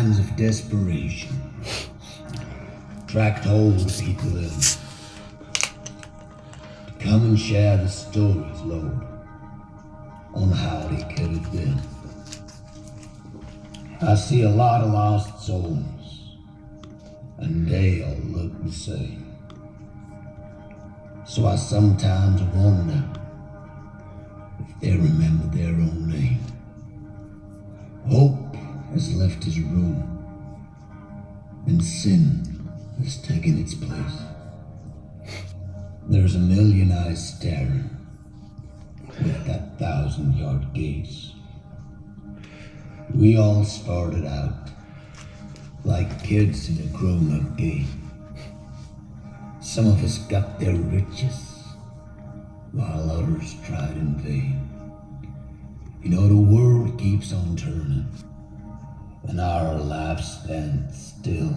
times of desperation, tracked old people in to come and share the stories, Lord, on how they could have been. I see a lot of lost souls, and they all look the same. So I sometimes wonder if they remember their own name. Hope has left his room, and sin has taken its place. There's a million eyes staring with that 1,000-yard gaze. We all started out like kids in a grown-up game. Some of us got their riches, while others tried in vain. You know, the world keeps on turning, and our lives stand still.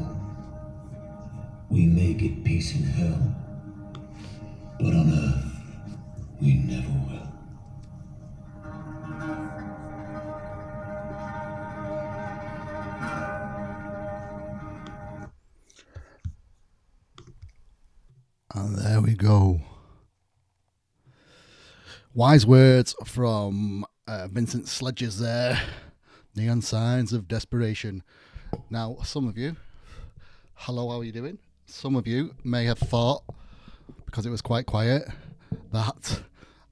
We may get peace in hell, but on earth, we never will. And there we go. Wise words from Vincent Sledges there. Neon signs of desperation. Now, some of you, hello, how are you doing? Some of you may have thought, because it was quite quiet, that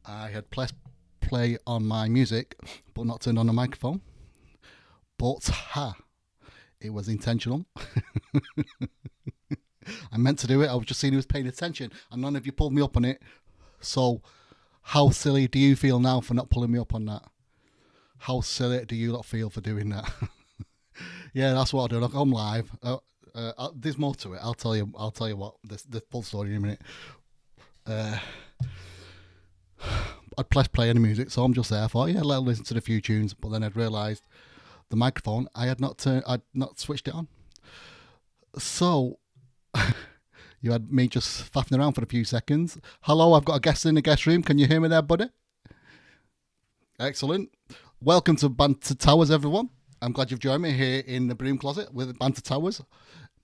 I had pressed play on my music, but not turned on the microphone. But, it was intentional. I meant to do it. I was just seeing who was paying attention, and none of you pulled me up on it. So, how silly do you feel now for not pulling me up on that? How silly do you lot feel for doing that? Yeah, that's what I'll do. Look, I'm live. There's more to it. I'll tell you what the full story in a minute. I'd press play on the music, so I'm just there. I thought, yeah, let me listen to the few tunes, but then I'd realised the microphone I'd not switched it on. So you had me just faffing around for a few seconds. Hello, I've got a guest in the guest room. Can you hear me there, buddy? Excellent. Welcome to Banter Towers, everyone. I'm glad you've joined me here in the broom closet with Banter Towers,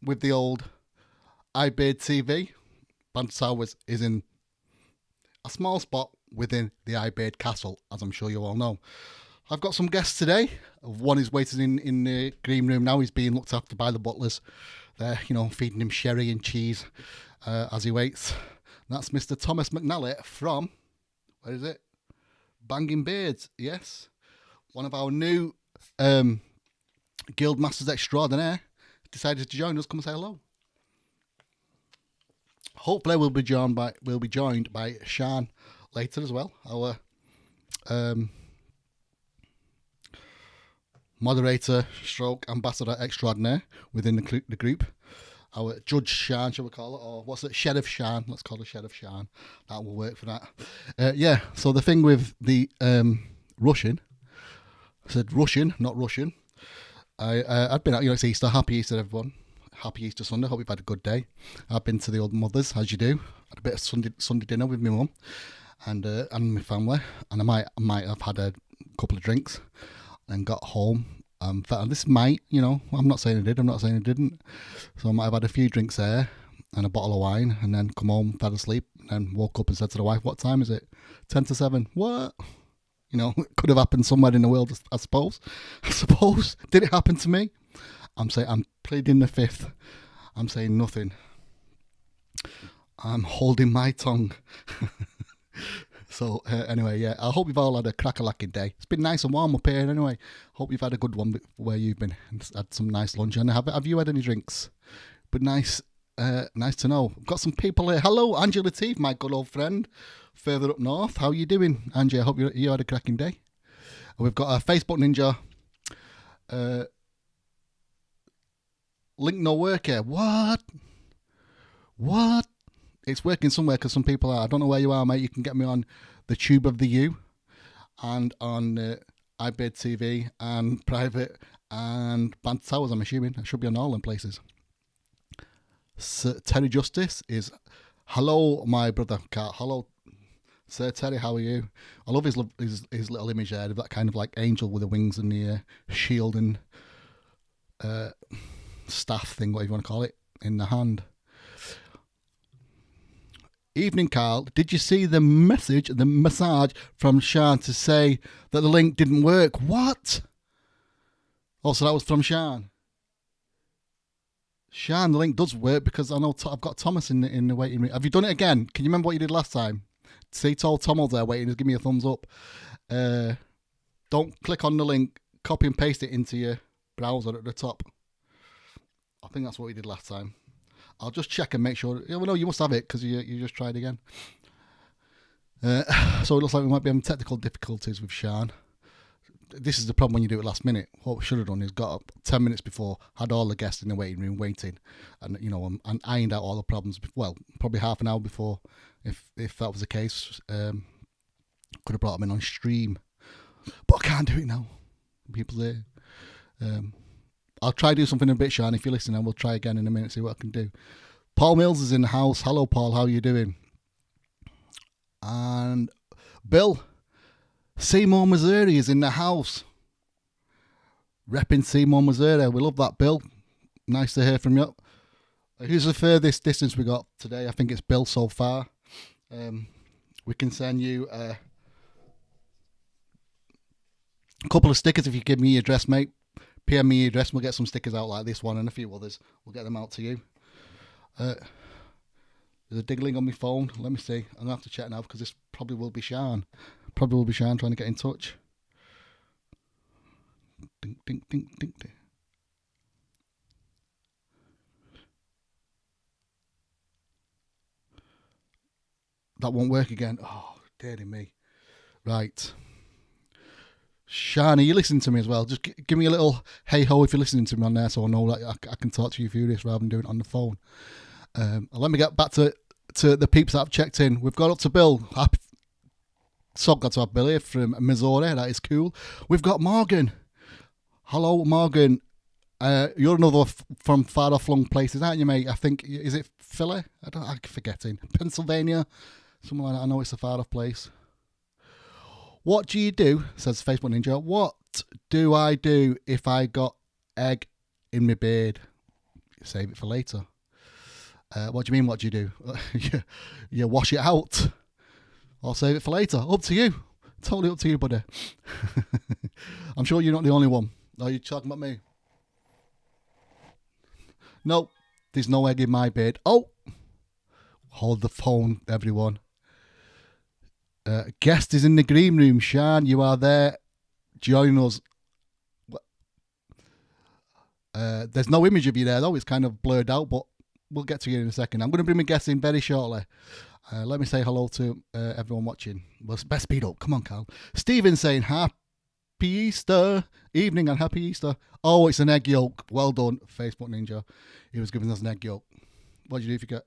with the old iBeard TV. Banter Towers is in a small spot within the iBeard Castle, as I'm sure you all know. I've got some guests today. One is waiting in the green room now. He's being looked after by the butlers. They're, feeding him sherry and cheese as he waits. That's Mr. Thomas McNally from, where is it? Banging Beards, yes. One of our new Guild Masters Extraordinaire decided to join us. Come and say hello. Hopefully we'll be joined by Shan later as well. Our moderator stroke ambassador extraordinaire within the group. Our Judge Shan, shall we call it? Or what's it? Sheriff Shan. Let's call it Sheriff Shan. That will work for that. Yeah, so the thing with the Russian, I said Russian, not Russian. I've been out, it's Easter. Happy Easter, everyone. Happy Easter Sunday. Hope you've had a good day. I've been to the old mothers, as you do. Had a bit of Sunday dinner with my mum and my family. And I might have had a couple of drinks and got home. And this might, I'm not saying I did, I'm not saying I didn't. So I might have had a few drinks there and a bottle of wine and then come home, fell asleep, and woke up and said to the wife, what time is it? 10 to 7. What? It could have happened somewhere in the world, I suppose. Did it happen to me? I'm pleading the fifth. I'm saying nothing. I'm holding my tongue. So anyway, yeah, I hope you've all had a crack-a-lacking day. It's been nice and warm up here anyway. Hope you've had a good one where you've been and had some nice lunch. And have you had any drinks? But nice to know. I've got some people here. Hello, Angela Teeve, my good old friend, further up north. How are you doing, Angie? I hope you had a cracking day. And we've got a Facebook Ninja. Link no work here. What? It's working somewhere because some people are. I don't know where you are, mate. You can get me on the Tube of the U and on iBeard TV and Private and Banter Towers, I'm assuming. I should be on all them places. Sir Terry Justice is, hello, my brother Cat. Hello, Sir Terry, how are you? I love his little image there of that kind of like angel with the wings and the shield and staff thing, whatever you want to call it, in the hand. Evening, Carl. Did you see the message, the message from Sean to say that the link didn't work? What? Oh, so that was from Sean. Sean, the link does work because I know I've got Thomas in the waiting room. Have you done it again? Can you remember what you did last time? See, told Tom there waiting. Just give me a thumbs up. Don't click on the link. Copy and paste it into your browser at the top. I think that's what we did last time. I'll just check and make sure. Yeah, well, no, you must have it because you just tried again. So it looks like we might be having technical difficulties with Sean. This is the problem when you do it last minute. What we should have done is got up 10 minutes before, had all the guests in the waiting room waiting, and and ironed out all the problems. Well, probably half an hour before, if that was the case. Could have brought them in on stream, but I can't do it now. People there. I'll try to do something in a bit, Sean. If you're listening, and we'll try again in a minute, see what I can do. Paul Mills is in the house. Hello, Paul. How are you doing? And Bill Seymour, Missouri is in the house. Repping Seymour, Missouri. We love that, Bill. Nice to hear from you. Who's the furthest distance we got today? I think it's Bill so far. We can send you a couple of stickers if you give me your address, mate. PM me your address and we'll get some stickers out like this one and a few others. We'll get them out to you. There's a diggling on my phone. Let me see. I'm going to have to check now because this probably will be Sean. Probably will be Sean trying to get in touch. Ding, ding, ding, ding, ding. That won't work again. Oh, dearie me. Right. Sean, are you listening to me as well? Just give me a little hey-ho if you're listening to me on there so I know that I can talk to you through this rather than doing it on the phone. Let me get back to the peeps that have checked in. We've got up to Bill. So glad to have Bill here from Missouri. That is cool. We've got Morgan. Hello, Morgan. You're another from far-off-flung places, aren't you, mate? I think, is it Philly? I'm forgetting. Pennsylvania? Something like that. I know it's a far-off place. What do you do, says Facebook Ninja, what do I do if I got egg in my beard? Save it for later. What do you mean, what do you do? You wash it out or save it for later? Up to you. Totally up to you, buddy. I'm sure you're not the only one. Are you talking about me? No, there's no egg in my beard. Oh! Hold the phone, everyone. Guest is in the green room. Sean, you are there. Join us. There's no image of you there, though. It's kind of blurred out, but we'll get to you in a second. I'm going to bring my guest in very shortly. Let me say hello to everyone watching. Well, best speed up. Come on, Carl. Stephen saying happy Easter. Evening and happy Easter. Oh, it's an egg yolk. Well done, Facebook Ninja. He was giving us an egg yolk. What do you do if you get...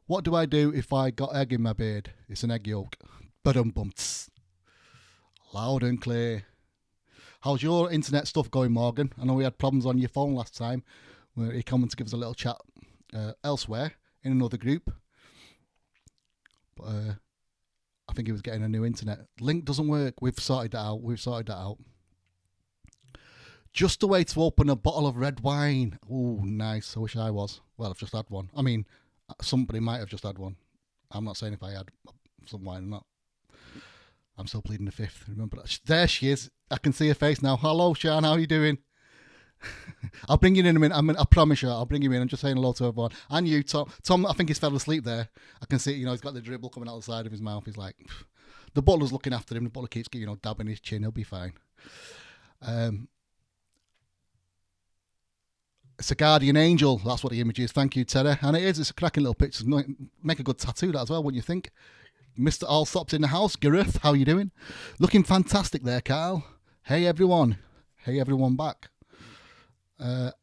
What do I do if I got egg in my beard? It's an egg yolk. Ba-dum-bum-ts. Loud and clear. How's your internet stuff going, Morgan? I know we had problems on your phone last time. Where he came to give us a little chat elsewhere in another group. But I think he was getting a new internet. Link doesn't work. We've sorted that out. Just a way to open a bottle of red wine. Oh, nice. I wish I was. Well, I've just had one. I mean... Somebody might have just had one. I'm not saying if I had some wine or not. I'm still pleading the fifth. Remember that? There she is. I can see her face now. Hello, Sean. How are you doing? I'll bring you in a minute. I promise you, I'll bring you in. I'm just saying hello to everyone. And you, Tom. Tom, I think he's fell asleep there. I can see, he's got the dribble coming out the side of his mouth. He's like, the butler's looking after him. The butler keeps, dabbing his chin. He'll be fine. It's a guardian angel. That's what the image is. Thank you, Terry. And it is. It's a cracking little picture. Make a good tattoo that as well, wouldn't you think? Mr. Allsop's in the house. Gareth, how you doing? Looking fantastic there, Carl. Hey, everyone. Hey, everyone back. And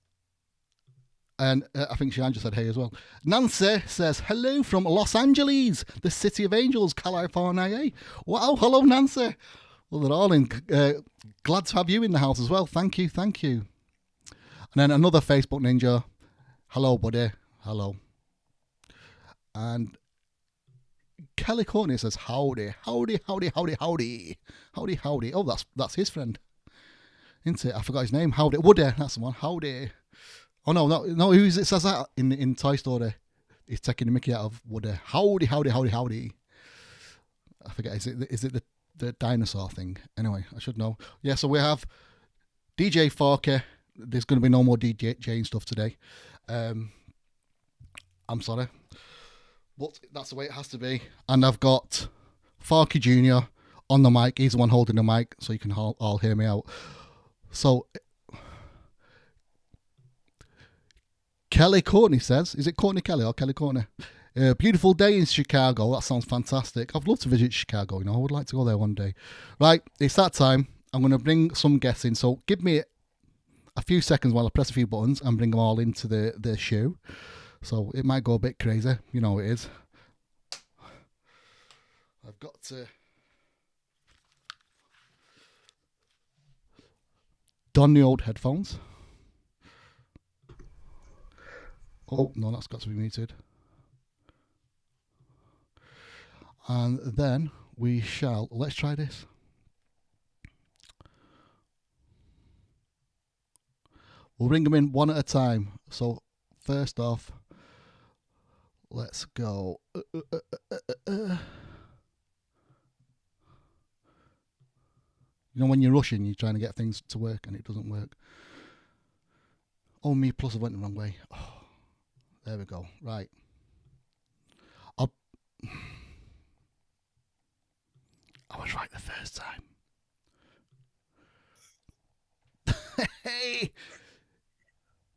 I think Sean just said hey as well. Nancy says, hello from Los Angeles, the city of angels, California. Wow, hello, Nancy. Well, they're all in. Glad to have you in the house as well. Thank you. And then another Facebook Ninja. Hello, buddy. Hello. And Kelly Courtney says, howdy. Oh, that's his friend. Isn't it? I forgot his name. Howdy. Woody. That's the one. Howdy. Oh, no. Who is it says that in Toy Story? He's taking the Mickey out of Woody. Howdy, howdy, howdy, howdy. I forget. Is it the dinosaur thing? Anyway, I should know. Yeah, so we have DJ Forky. There's going to be no more DJing stuff today. I'm sorry. But that's the way it has to be. And I've got Forky Jr. on the mic. He's the one holding the mic, so you can all hear me out. So, Kelly Courtney says, is it Courtney Kelly or Kelly Courtney? Beautiful day in Chicago. That sounds fantastic. I'd love to visit Chicago, I would like to go there one day. Right, it's that time. I'm going to bring some guests in. So give me a few seconds while I press a few buttons and bring them all into the show. So it might go a bit crazy. You know it is. I've got to don the old headphones. Oh, no, that's got to be muted. And then we shall, let's try this. We'll bring them in one at a time. So first off, let's go. You know when you're rushing, you're trying to get things to work and it doesn't work. Oh, me plus I went the wrong way. Oh, there we go. Right. I was right the first time. Hey!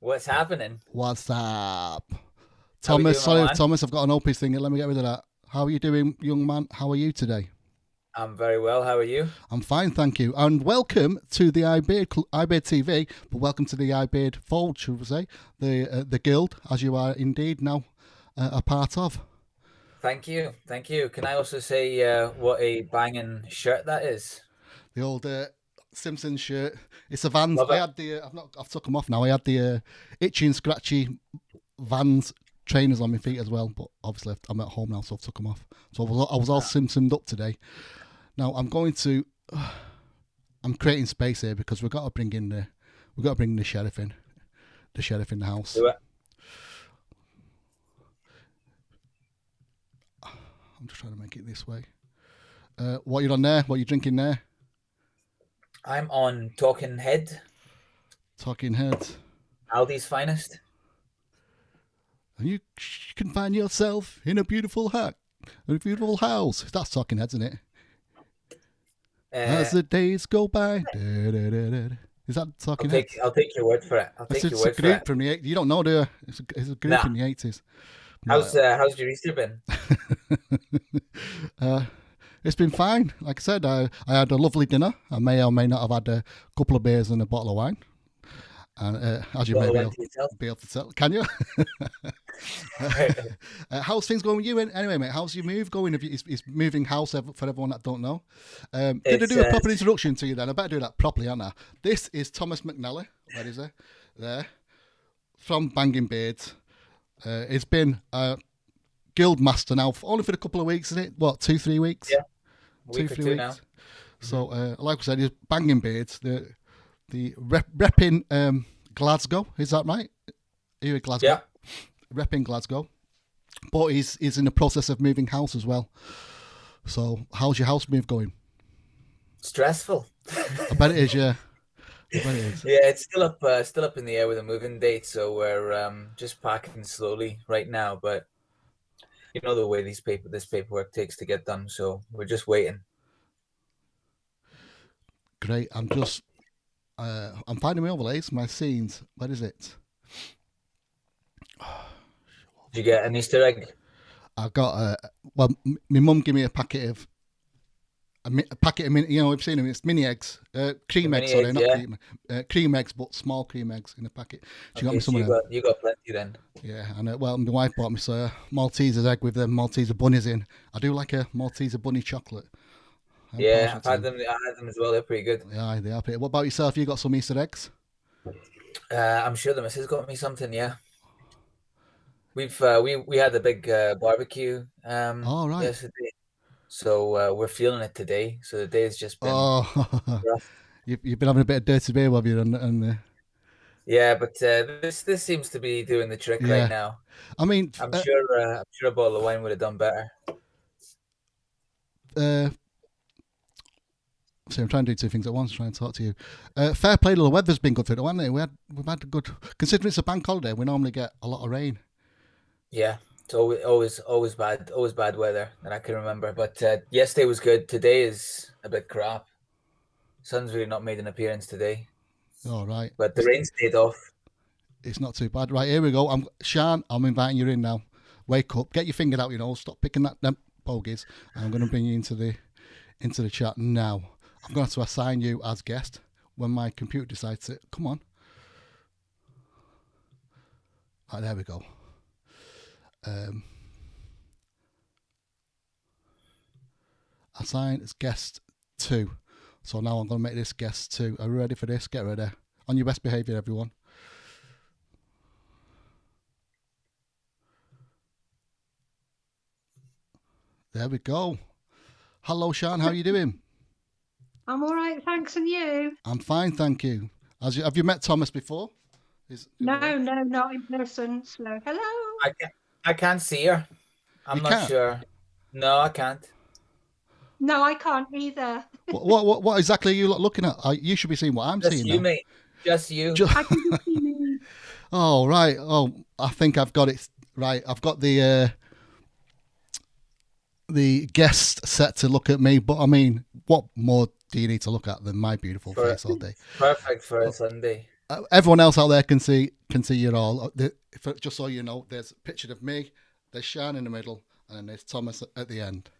What's happening? What's up? How we Thomas, doing, sorry, my man? Thomas, I've got an Opie's thing. Let me get rid of that. How are you doing, young man? How are you today? I'm very well. How are you? I'm fine, thank you. And welcome to the iBeard TV, but welcome to the iBeard Fold, should we say, the guild, as you are indeed now a part of. Thank you. Thank you. Can I also say what a banging shirt that is? The old Simpsons shirt. It's a Vans. Love I it. had the. I've took them off now. I had the itchy and scratchy Vans trainers on my feet as well. But obviously I'm at home now, so I've took them off. So I was all Simpsoned up today. Now I'm going to. I'm creating space here because we've got to bring the sheriff in. The sheriff in the house. Do it. I'm just trying to make it this way. What you on there? What you drinking there? I'm on Talking Head, Talking Head. Aldi's finest. And you can find yourself in a beautiful house. That's Talking Heads, isn't it? As the days go by. Is that Talking Heads? I'll take your word for it. I'll take your It's word a for group it. from the 80s. You don't know, do you? It's a group in the 80s. How's your Easter been? It's been fine. Like I said, I had a lovely dinner. I may or may not have had a couple of beers and a bottle of wine. And as you may be able to tell, can you? How's things going with you? Anyway, mate, how's your move going? Is moving house for everyone that don't know? Did I do a proper introduction to you then? I better do that properly, aren't I? This is Thomas McNally. Where is he? There. From Banging Beards. It's been guild master now, only for a couple of weeks, isn't it? What, 2-3 weeks? Yeah, week or two now. So, like I said, he's Banging Beards. The repping Glasgow, is that right? Are you in Glasgow? Yeah. Repping Glasgow. But he's in the process of moving house as well. So, how's your house move going? Stressful. I bet it is, yeah. I bet it is. Yeah, it's still up in the air with a moving date, so we're just packing slowly right now. But you know the way this paperwork takes to get done, so we're just waiting. Great. I'm finding my overlays, my scenes. Where is it? Did you get an Easter egg? I got my mum gave me a packet of mini, I've seen them. It's mini eggs, cream eggs. Sorry, not cream. Cream eggs, but small cream eggs in a packet. She got me some of them. You got plenty then. Yeah, and my wife bought me a Malteser's egg with the Malteser bunnies in. I do like a Malteser bunny chocolate. Yeah, I've had them. I had them as well. They're pretty good. Yeah, they are pretty. What about yourself? You got some Easter eggs? I'm sure the missus got me something. Yeah, we've we had a big barbecue Right. yesterday, so we're feeling it today. So the day's just been rough. You've been having a bit of dirty beer, have you? And Yeah, but this seems to be doing the trick right yeah, now. I mean, I'm sure a bottle of wine would have done better. so I'm trying to do two things at once. Trying to talk to you. Fair play. The weather's been good for it, hasn't it? We've had a good. Considering it's a bank holiday, we normally get a lot of rain. Yeah, it's always bad weather that I can remember. But yesterday was good. Today is a bit crap. Sun's really not made an appearance today, All right, but the rain stayed off. it's not too bad. Right, here we go. Sean, I'm inviting you in now. Wake up, get your finger out. Stop picking them bogies. I'm going to bring you into the chat now. I'm going to have to assign you as guest when my computer decides to. Come on. Right, there we go. Assign as guest 2. So now I'm going to make this guest 2. Are you ready for this? Get ready. On your best behaviour, everyone. There we go. Hello, Sean. How are you doing? I'm all right, thanks, and you? I'm fine, thank you. Have you met Thomas before? No, not in person. So, hello. I can't see her. I'm not sure. No, I can't. No, I can't either. What exactly are you looking at? You should be seeing what I'm seeing. Just you, mate. Just you. I can just see me. Oh, right. Oh, I think I've got it right. I've got the guest set to look at me, but I mean, what more do you need to look at than my beautiful face all day? Perfect for a Sunday. Everyone else out there can see you all. Just so you know, there's a picture of me, there's Sean in the middle, and then there's Thomas at the end.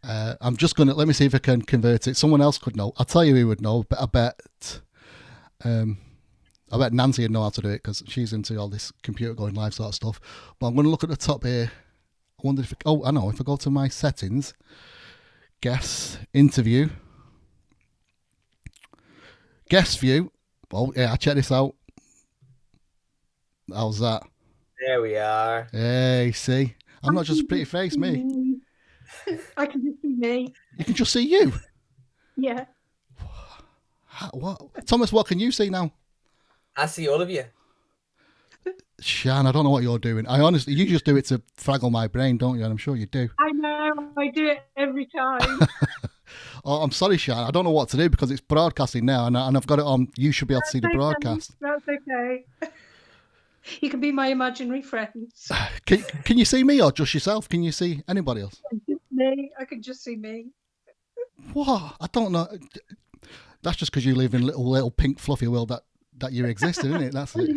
I'm just gonna let me see if I can convert it. Someone else could know. I'll tell you who would know, but I bet Nancy would know how to do it because she's into all this computer going live sort of stuff. But I'm going to look at the top here. I wonder if I know if I go to my settings, guest interview, guest view. Oh yeah, check this out. How's that? There we are. Hey, see, I'm not just a pretty face, me. I can just see me. You can just see you. Yeah. What, Thomas? What can you see now? I see all of you. Shan, I don't know what you're doing. You just do it to fraggle my brain, don't you? And I'm sure you do. I know. I do it every time. Oh, I'm sorry, Shan. I don't know what to do because it's broadcasting now, and I've got it on. You should be able to see the broadcast. That's okay. You can be my imaginary friends. Can you see me or just yourself? Can you see anybody else? Just me. I can just see me. What? I don't know. That's just because you live in a little pink fluffy world that you exist in, isn't it? That's it.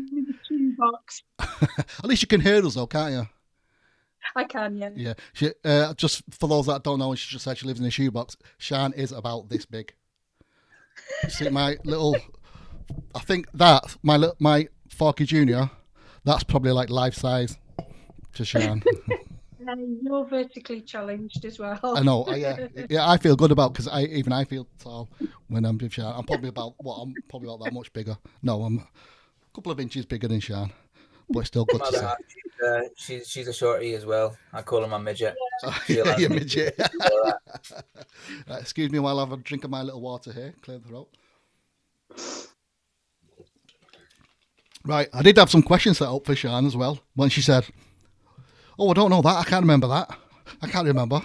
Box. At least you can hear us though, can't you? I can, yeah. Yeah. She, just for those that don't know, she just said she lives in a shoebox. Shan is about this big. You see my little, I think that my Forky Junior, that's probably like life size to Shan. You're vertically challenged as well. I know. Yeah. I feel good about because I feel tall when I'm with Shan. I'm probably about that much bigger. No, I'm a couple of inches bigger than Shan, but it's still good to see. She's a shorty as well. I call her my midget. Yeah, you're midget. Right, excuse me while I have a drink of my little water here. Clear the throat. Right, I did have some questions set up for Shan as well. When she said, "Oh, I don't know that. I can't remember that. I can't remember."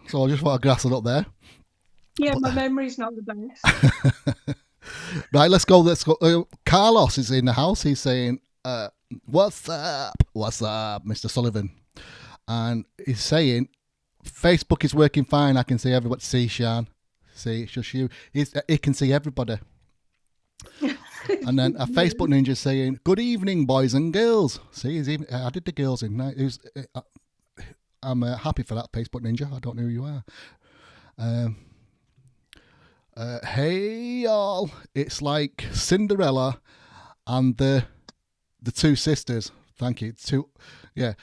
So I just want to grass it up there. Yeah, my memory's not the best. Right, let's go. Carlos is in the house. He's saying, "What's up? What's up, Mr. Sullivan?" And he's saying, "Facebook is working fine. I can see everybody. See, Shan. See, it's just you. He can see everybody." And then a Facebook ninja saying, "Good evening, boys and girls." See, I did the girls in. I'm happy for that, Facebook ninja. I don't know who you are. Hey y'all, it's like Cinderella and the two sisters. Thank you. Squiggly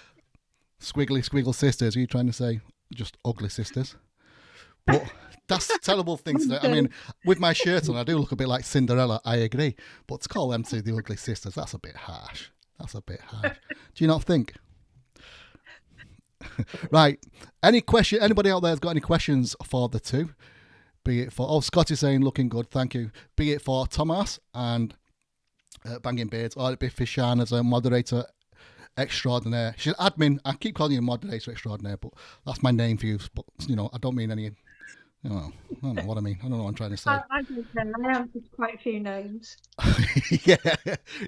squiggle sisters. Are you trying to say just ugly sisters? But that's terrible things. I mean, with my shirt on, I do look a bit like Cinderella. I agree. But to call them two the ugly sisters, that's a bit harsh. Do you not think? Right. Anybody out there has got any questions for the two? Be it for Scotty's saying looking good, thank you. Be it for Thomas and Banging Beards, or it'd be for Shan as a moderator extraordinaire. She's admin. I keep calling you moderator extraordinaire, but that's my name for you. But I don't mean any. I don't know what I mean. I don't know what I'm trying to say. I don't know. I answered quite a few names. yeah,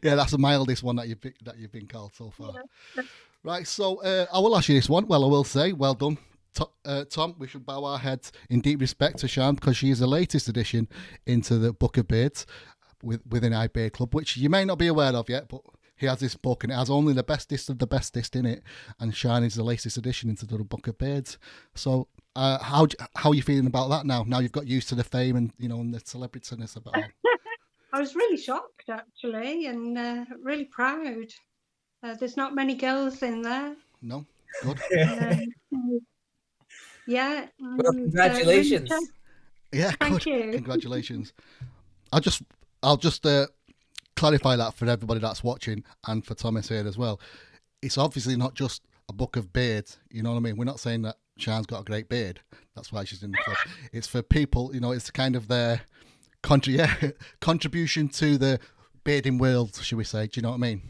that's the mildest one that you've been called so far. Yeah. Right, so I will ask you this one. Well, I will say, well done, Tom. We should bow our heads in deep respect to Shan because she is the latest addition into the Book of Beards within our Beard Club, which you may not be aware of yet, but he has this book and it has only the bestest of the bestest in it, and Shan is the latest addition into the Book of Beards. So. How are you feeling about that now? Now you've got used to the fame and and the celebrityness about it. I was really shocked actually, and really proud. There's not many girls in there. No, good. Yeah. Well, congratulations. Really Yeah, Thank good. you. Congratulations. I'll just clarify that for everybody that's watching and for Thomas here as well. It's obviously not just a book of beards. You know what I mean? We're not saying that Shan's got a great beard. That's why she's in the club. It's for people, it's kind of their contribution to the bearding world, should we say? Do you know what I mean?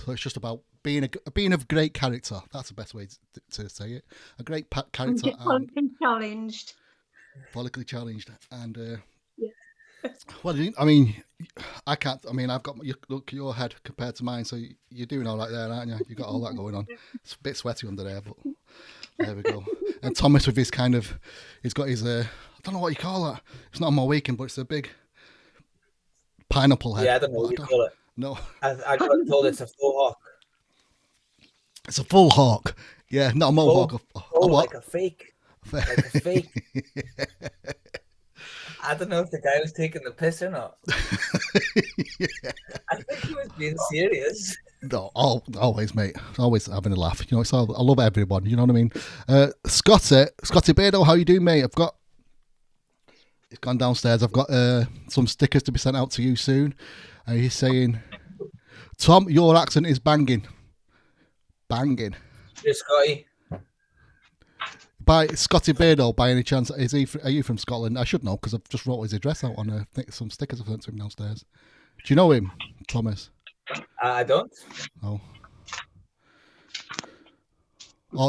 So it's just about being of great character. That's the best way to say it. A great character and challenged. politically challenged. And Yeah. well, I mean, I can't. I mean, I've got look at your head compared to mine, so you're doing all right there, aren't you? You got all that going on. It's a bit sweaty under there, but. There we go. And Thomas with his he's got his, I don't know what you call that. It's not on my weekend, but it's a big pineapple head. Yeah, I don't know what you call it. No. I got told it's a full hawk. It's a full hawk. Yeah, not a mohawk. Like a fake. Like a fake. I don't know if the guy was taking the piss or not. Yeah. I think he was being serious. No, always, mate. Always having a laugh. It's all, I love everyone. You know what I mean? Scotty Beardo, how you doing, mate? It's gone downstairs. I've got some stickers to be sent out to you soon. And he's saying, Tom, your accent is banging. Banging. Hey, Scotty. By Scotty Beardo, by any chance, are you from Scotland? I should know because I've just wrote his address out on some stickers I've sent to him downstairs. Do you know him, Thomas? I don't. Oh,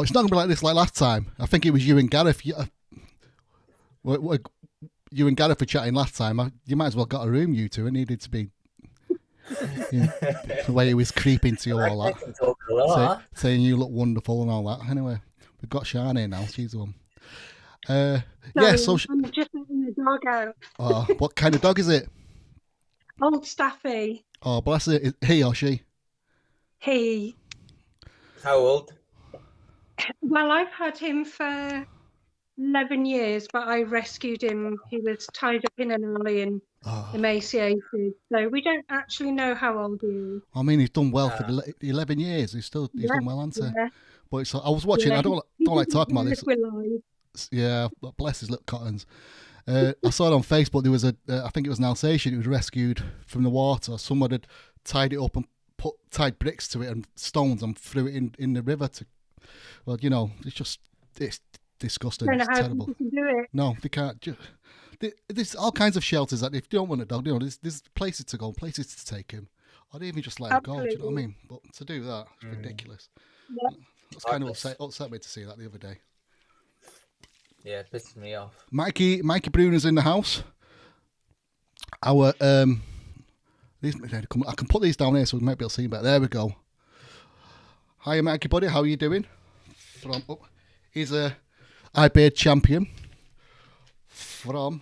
it's not gonna be like this like last time. I think it was you and Gareth. You and Gareth were chatting last time. You might as well got a room, you two. It needed to be. The way he was creeping to you all I that, can talk a lot. saying you look wonderful and all that. Anyway, we've got Shan here now. She's the one. Yeah, so I'm just letting the dog out. oh, what kind of dog is it? Old Staffy. Oh, bless it. Is he or she? He. How old? Well, I've had him for 11 years, but I rescued him. He was tied up in an alley and emaciated. So we don't actually know how old he is. I mean, he's done well for the 11 years. He's done well, hasn't he? Yeah. But I was watching. I don't like talking about this. Live. Yeah, bless his little cottons. I saw it on Facebook. There was I think it was an Alsatian. It was rescued from the water. Someone had tied it up and tied bricks to it and stones and threw it in the river. It's disgusting. I don't know It's how terrible. people can do it. No, they can't. There's all kinds of shelters that if you don't want a dog, there's places to go, places to take him, or even just let him go. Do you know what I mean? But to do that, it's ridiculous. Yeah. That's kind of upset me to see that the other day. Yeah, it pisses me off. Mikey Bruner's in the house. I can put these down here so we might be able to see them better. There we go. Hi, Mikey, buddy. How are you doing? He's a iBeard champion from.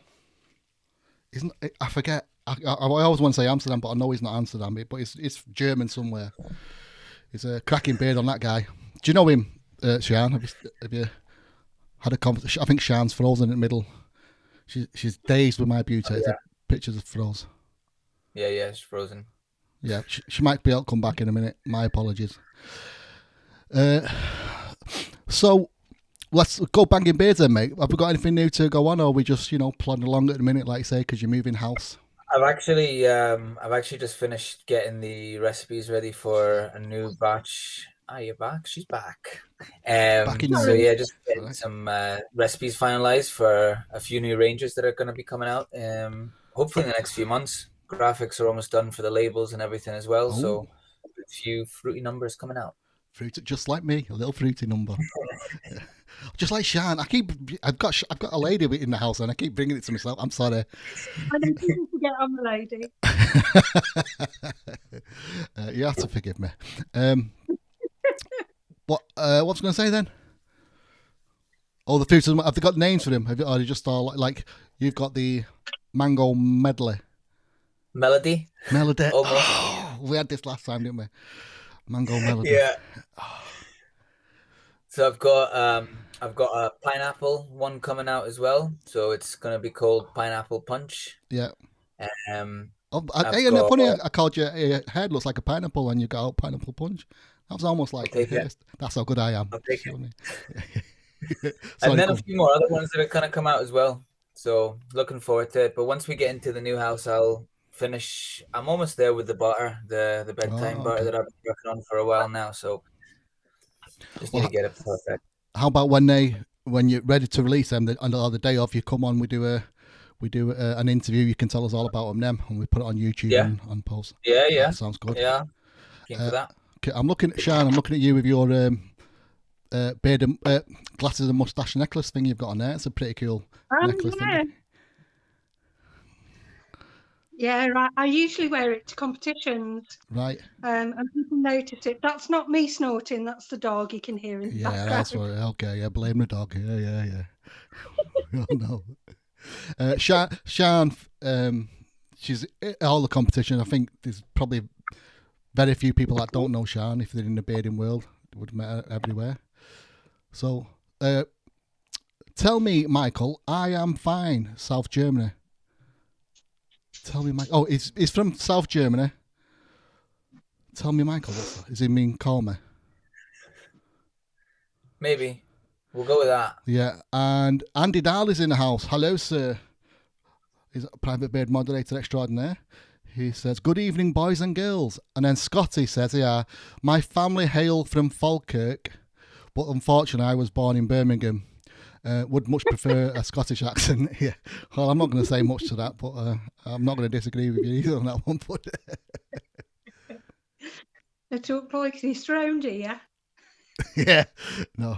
I forget. I always want to say Amsterdam, but I know he's not Amsterdam. But it's German somewhere. He's a cracking beard on that guy. Do you know him, Shan? Have you had a conversation? I think Shan's frozen in the middle. She's dazed with my beauty. Yeah. Pictures of froze. Yeah, it's frozen. Yeah, she might be able to come back in a minute. My apologies. So let's go banging beards then, mate. Have we got anything new to go on, or are we just plodding along at the minute, like you say, because you're moving house? I've actually just finished getting the recipes ready for a new batch you're back. She's back. Back in So your- yeah, just getting Right. some recipes finalized for a few new ranges that are going to be coming out. Hopefully in the next few months. Graphics are almost done for the labels and everything as well. So a few fruity numbers coming out. Fruity, just like me, a little fruity number. Just like Shan, I've got a lady in the house and I keep bringing it to myself. I'm sorry. I don't people forget I'm a lady. You have to forgive me. What was I going to say then? Oh, the fruits. Have they got names for them? Or are they just all like you've got the mango medley? Melody. Melody. Almost. Oh, we had this last time, didn't we? Mango melody. Yeah. So I've got a pineapple one coming out as well. So it's gonna be called Pineapple Punch. Yeah. Um, Funny, I called your head looks like a pineapple and you got pineapple punch. That was almost like that's how good I am. I'll take it. Sorry, and then a few more other ones that are gonna come out as well. So looking forward to it. But once we get into the new house, I'll finish. I'm almost there with the butter, the bedtime butter that I've been working on for a while now. So just need to get it perfect. How about when you're ready to release them, the day of, you come on, we do an interview. You can tell us all about them, and we put it on YouTube and on post. Yeah. That sounds good. Yeah, keen for that. Okay, I'm looking at Sean. I'm looking at you with your beard and glasses and mustache necklace thing you've got on there. It's a pretty cool necklace thing. Yeah, right. I usually wear it to competitions. Right. And people notice it. That's not me snorting. That's the dog. You can hear in the background. That's right. Okay, yeah, blame the dog. Yeah. Oh no. Shan, she's at all the competition. I think there's probably very few people that don't know Shan if they're in the bearding world. It would matter everywhere. So, tell me, Michael, I am fine, South Germany. Tell me, Michael. Oh, he's from South Germany. Tell me, Michael, does he mean call me? Maybe. We'll go with that. Yeah, and Andy Dahl is in the house. Hello, sir. He's a private beard moderator extraordinaire. He says, good evening, boys and girls. And then Scotty says, yeah, my family hail from Falkirk, but unfortunately I was born in Birmingham. Would much prefer a Scottish accent. Yeah. Well, I'm not going to say much to that, but I'm not going to disagree with you either on that one. But They talk like this round here. yeah, no.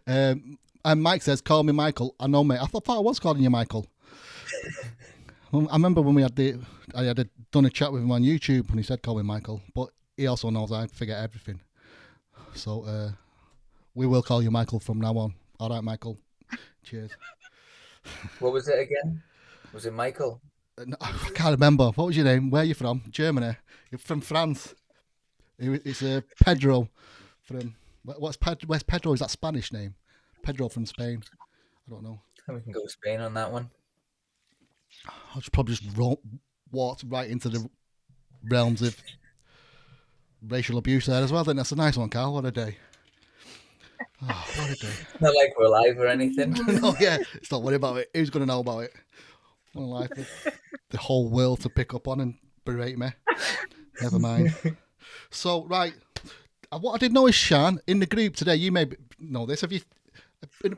And Mike says, call me Michael. I know, mate. I thought I was calling you Michael. I remember when I had done a chat with him on YouTube and he said, call me Michael. But he also knows I forget everything. So we will call you Michael from now on. All right, Michael. Cheers. What was it again? Was it Michael? No, I can't remember. What was your name? Where are you from? Germany. You're from France. It's Pedro from... Where's Pedro? Is that Spanish name? Pedro from Spain. I don't know. We can go with Spain on that one. I should probably just walked right into the realms of racial abuse there as well. Then that's a nice one, Carl. What a day. Oh, what a day. Not like we're live or anything. No, yeah. Let's not worry about it. Who's going to know about it? Well, like the whole world to pick up on and berate me. Never mind. So, right. What I didn't know is, Shan, in the group today, you may know this. Have you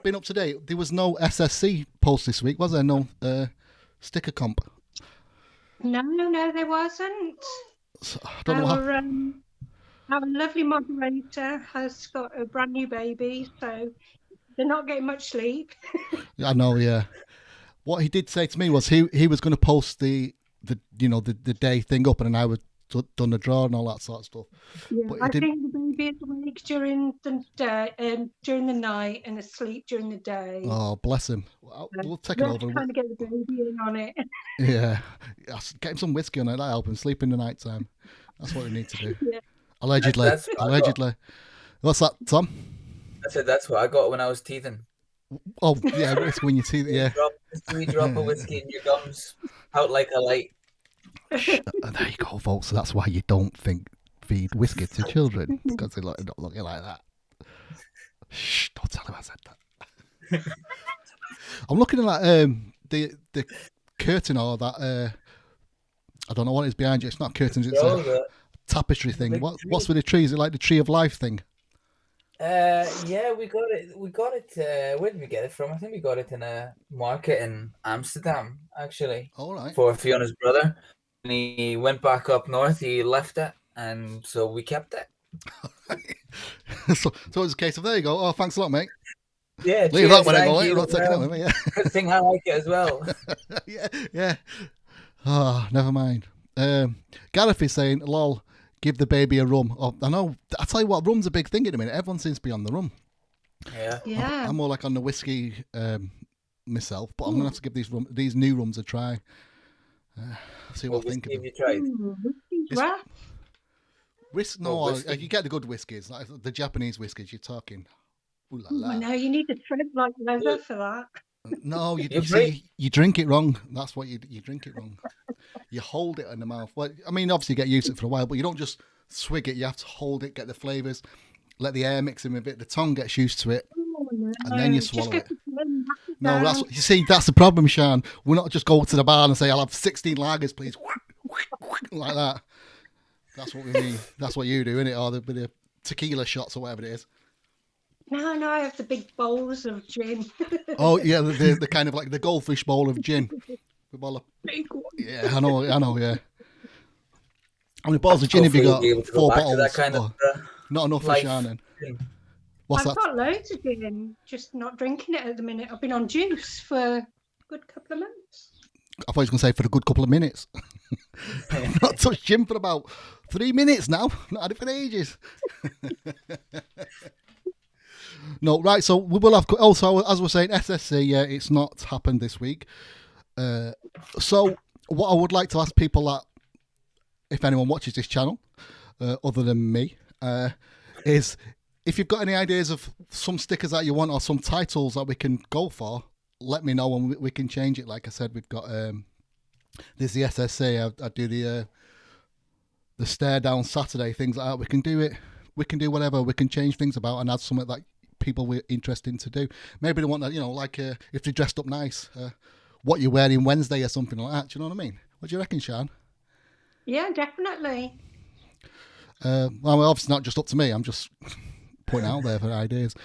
been up to date? There was no SSC post this week, was there? No sticker comp? No, there wasn't. So, I don't know our lovely moderator has got a brand new baby, so they're not getting much sleep. I know, yeah. What he did say to me was he was going to post the day thing up, and then I would done the draw and all that sort of stuff. Yeah, I think the baby is awake during the day, during the night, and asleep during the day. Oh, bless him. We'll take it over. Trying to get the baby in on it. Yeah, get him some whiskey on it. That'll help him sleep in the night time. That's what we need to do. Yeah. Allegedly. Allegedly. What's that, Tom? I said that's what I got when I was teething. Oh, yeah, whiskey when you teeth, yeah. We drop a whiskey in your gums, out like a light. There you go, folks. So that's why you don't feed whiskey to children, because they're not looking like that. Shh! Don't tell him I said that. I'm looking at the curtain or that. I don't know what is behind you. It's not curtains. It's a tapestry thing. What's with the tree? Is it like the tree of life thing? Yeah, we got it. We got it. Where did we get it from? I think we got it in a market in Amsterdam, actually, All right. for Fiona's brother. And he went back up north. He left it, and so we kept it. So it's a case of there you go. Oh, thanks a lot, mate. Yeah, Leave cheers, that when I thank go. you. You're not taking that with me. Yeah. Good thing I like it as well. yeah. Oh, never mind. Gareth is saying, "Lol, give the baby a rum." Oh, I know. I tell you what, rum's a big thing in a minute. Everyone seems to be on the rum. Yeah. Yeah. I'm more like on the whiskey myself, but I'm gonna have to give these new rums a try. See what I think of them. Have you tried? Whiskey's rough. No, whiskey? you get the good whiskies, like the Japanese whiskies. You're talking. Ooh la la. I know you need to thread like leather for that. No, you You're see, you drink it wrong. That's what you drink it wrong. You hold it in the mouth. Well, I mean, obviously you get used to it for a while, but you don't just swig it. You have to hold it, get the flavors, let the air mix in with it. The tongue gets used to it, Oh, no. and then you Just swallow go it. to the lemon, knock it No, down. that's you see. That's the problem, Sean. We're not just go to the bar and say, "I'll have 16 lagers, please," like that. That's what we mean. That's what you do, innit? Or the tequila shots or whatever it is. No, I have the big bowls of gin. Oh yeah, the kind of like the goldfish bowl of gin. With all the, Big one. yeah, I know, yeah. How many bottles of gin have you Hopefully got? we'll be able to go 4 back to bottles. that kind Oh, of not enough for life. Shannon. What's I've that? got loads of gin, just not drinking it at the minute. I've been on juice for a good couple of months. I thought he was going to say for a good couple of minutes. I've not touched gin for about 3 minutes now. Not had it for ages. No, right. So we will have. Also, as we're saying, SSC. Yeah, it's not happened this week. So what I would like to ask people that, if anyone watches this channel, other than me, is if you've got any ideas of some stickers that you want or some titles that we can go for, let me know and we can change it. Like I said, we've got there's the SSC. I do the stare down Saturday, things like that. We can do it. We can do whatever. We can change things about and add something that people were interested to do. Maybe they want to, like if they dressed up nice, what you're wearing Wednesday or something like that. Do you know what I mean? What do you reckon, Sean? Yeah, definitely. Well, obviously not just up to me. I'm just putting out there for ideas.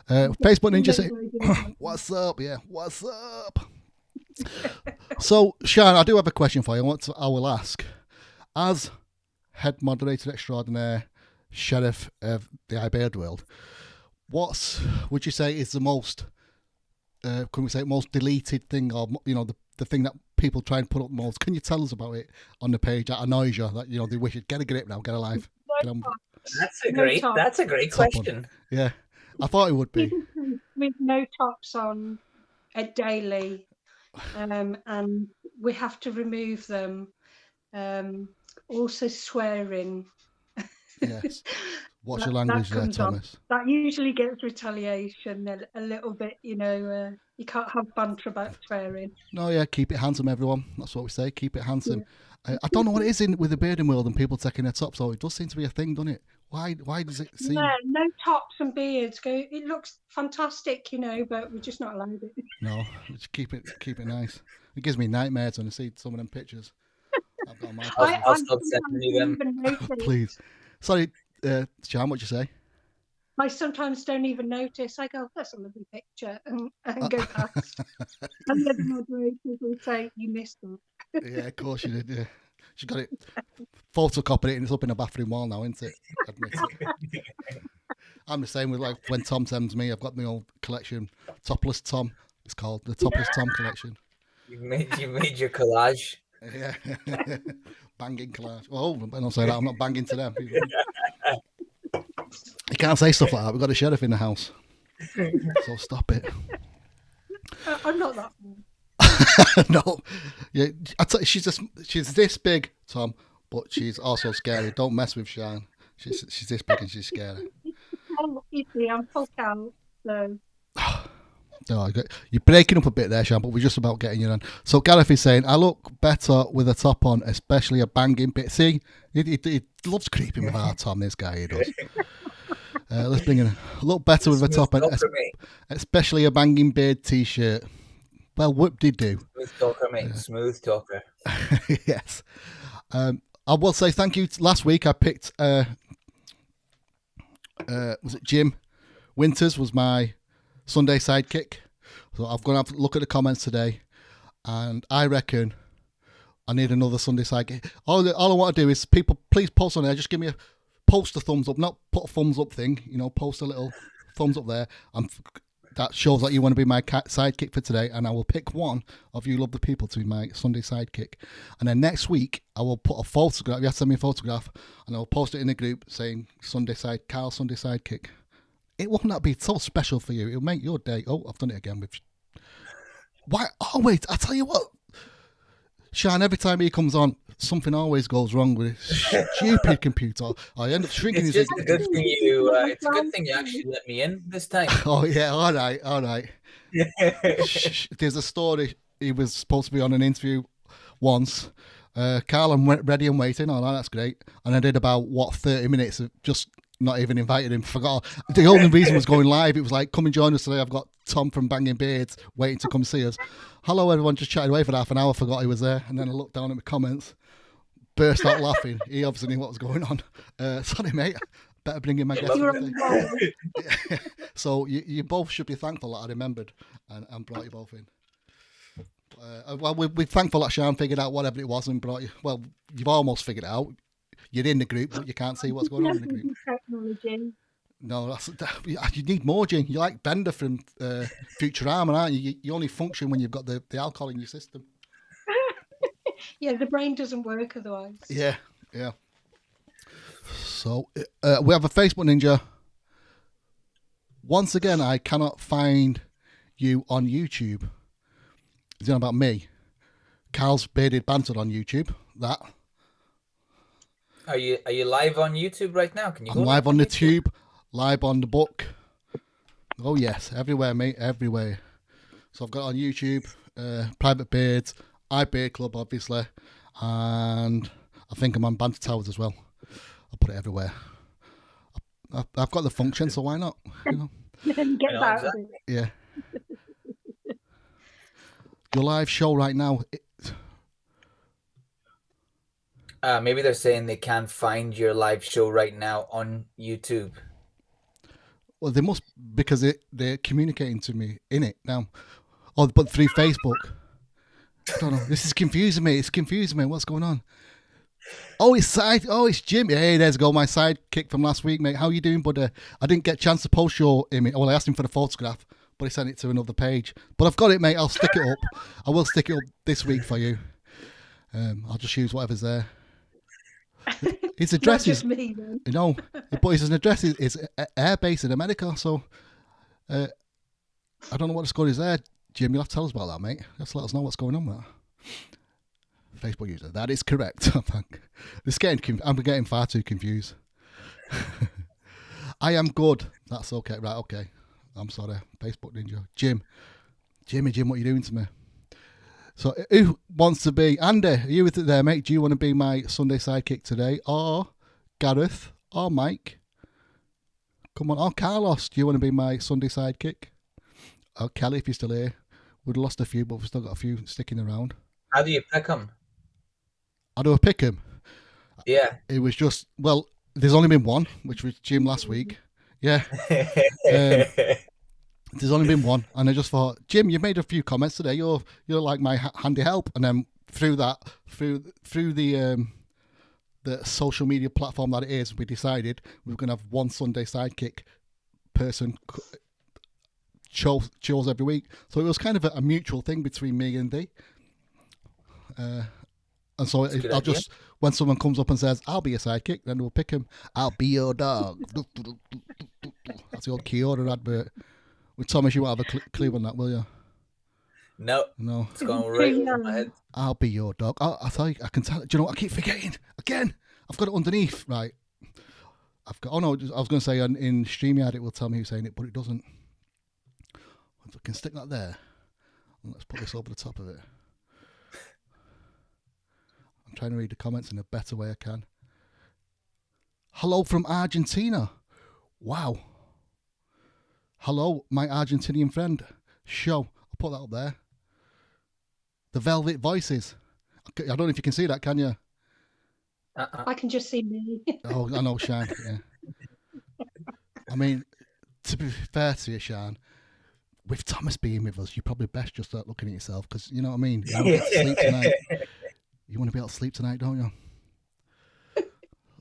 Facebook Ninja say, "What's up? Yeah, what's up?" So, Sean, I do have a question for you. I will ask, as head moderator extraordinaire, sheriff of the iBird world, what would you say is the most, can we say, most deleted thing, or the thing that people try and put up most? Can you tell us about it on the page that annoys you? That they wish you'd get a grip now, get a life. That's a great question. Yeah, I thought it would be. People with no tops on daily, and we have to remove them. Also swearing. Yes. What's your language there, Thomas? That usually gets retaliation a little bit, you can't have banter about swearing. No, yeah, keep it handsome, everyone. That's what we say. Keep it handsome. Yeah. I don't know what it is with the bearding world and people taking their tops off. It does seem to be a thing, doesn't it? Why does it seem? Yeah, no tops and beards. It looks fantastic, but we're just not allowed it. No, just keep it nice. It gives me nightmares when I see some of them pictures. I've got my I'll stop sending you them. Please. Sorry, Sean, what'd you say? I sometimes don't even notice. I go, that's a lovely picture, and go past. And the other moderators will say, you missed that. Yeah, of course you did, yeah. She got it, photocopied it, and it's up in the bathroom wall now, isn't it? Admit it. I'm the same with when Tom sends me. I've got my old collection, Topless Tom. It's called the Topless Tom collection. You made your collage. Yeah, banging collage. Oh, I don't say that. I'm not banging to them. You can't say stuff like that. We've got a sheriff in the house, so stop it. I'm not that one. No, yeah, she's this big, Tom, but she's also scary. Don't mess with Sean. She's this big and she's scary. I'm full count, so. No, you're breaking up a bit there, Sean, but we're just about getting you on. So Gareth is saying, I look better with a top on, especially a banging bit. See, he loves creeping with our Tom, this guy, he does. Let's bring in a look better with a top on, especially a banging beard t-shirt. Well, whoop-de-doo. Smooth talker, mate. Smooth talker. Yes. I will say thank you. Last week I picked, was it Jim, Winters was my Sunday sidekick. So I've gone to have a look at the comments today, and I reckon I need another Sunday sidekick. All I want to do is people please post on there. Just give me post a thumbs up, not put a thumbs up thing. Post a little thumbs up there. That shows that you want to be my sidekick for today, and I will pick one of you lovely people to be my Sunday sidekick. And then next week, I will put a photograph. You have to send me a photograph, and I'll post it in the group saying Carl Sunday sidekick. It won't that be so special for you? It'll make your day. Oh, I've done it again with. Why? Oh wait, I tell you what, Sean. Every time he comes on, something always goes wrong with his stupid computer. I end up shrinking It's his. just a good thing it's a good thing you actually let me in this time. Oh yeah, all right. There's a story. He was supposed to be on an interview once. Carl, I'm ready and waiting. Oh, that's great. And I did about 30 minutes of just not even invited him. Forgot. The only reason was going live. It was like, come and join us today. I've got Tom from Banging Beards waiting to come see us. Hello, everyone. Just chatted away for half an hour. Forgot he was there. And then I looked down at my comments, burst out laughing. He obviously knew what was going on. Sorry, mate. Better bring in my guest. So you both should be thankful that I remembered and brought you both in. Well, we're thankful that Sean figured out whatever it was and brought you. Well, you've almost figured it out. You're in the group, but you can't see what's going on in the group. Technology. No, you need more, Jane. You're like Bender from Futurama, aren't you? You only function when you've got the alcohol in your system. Yeah, the brain doesn't work otherwise. Yeah. So we have a Facebook Ninja. Once again, I cannot find you on YouTube. Is it about me? Carl's Bearded Banter on YouTube. That. Are you live on YouTube right now? Can you go I'm live on the tube, live on the book. Oh yes, everywhere, mate, everywhere. So I've got it on YouTube, Private Beards, iBeard Club, obviously, and I think I'm on Banter Towers as well. I'll put it everywhere. I've got the function, so why not? Get that. Exactly. Yeah. Your live show right now. Maybe they're saying they can't find your live show right now on YouTube. Well, they must, because they're communicating to me in it now. Oh, but through Facebook. I don't know. This is confusing me. It's confusing me. What's going on? Oh, it's Jim. Hey, there's go my sidekick from last week, mate. How you doing, bud? I didn't get a chance to post your image. Well, I asked him for the photograph, but he sent it to another page. But I've got it, mate. I'll stick it up. I will stick it up this week for you. I'll just use whatever's there. His address is me, then. But his address is air base in America. So I don't know what the score is there, Jim. You'll have to tell us about that, mate. Just let us know what's going on with that. Facebook user, that is correct. I think I'm getting far too confused. I am good. That's okay, right? Okay, I'm sorry. Facebook Ninja, Jim, what are you doing to me? So who wants to be Andy? Are you with it there, mate? Do you want to be my Sunday sidekick today, or Gareth, or Mike? Come on, or Carlos? Do you want to be my Sunday sidekick? Or Kelly, if you're still here. We've lost a few, but we've still got a few sticking around. How do you pick them? How do I pick him? Yeah. It was just, well, there's only been one, which was Jim last week. Yeah. There's only been one, and I just thought, Jim, you made a few comments today. You're like my handy help, and then through the social media platform that it is, we decided we were going to have one Sunday sidekick person chose every week. So it was kind of a mutual thing between me and Dee. And so I'll just, when someone comes up and says, I'll be your sidekick, then we'll pick him. I'll be your dog. That's the old Kyoto advert. Well, Thomas, you won't have a clue on that, will you? No. It's going right over my head. I'll be your dog. I tell you, I can tell. Do you know what? I keep forgetting. Again, I've got it underneath. Right. I've got, I was going to say in StreamYard it will tell me who's saying it, but it doesn't. If I can stick that there, let's put this over the top of it. I'm trying to read the comments in a better way I can. Hello from Argentina. Wow. Hello, my Argentinian friend. Show. I'll put that up there. The Velvet Voices. I don't know if you can see that, can you? I can just see me. Oh, I know, Shine. Yeah. I mean, to be fair to you, Sean, with Thomas being with us, you're probably best just start looking at yourself because you know what I mean. You want to get to sleep tonight. You want to be able to sleep tonight, don't you?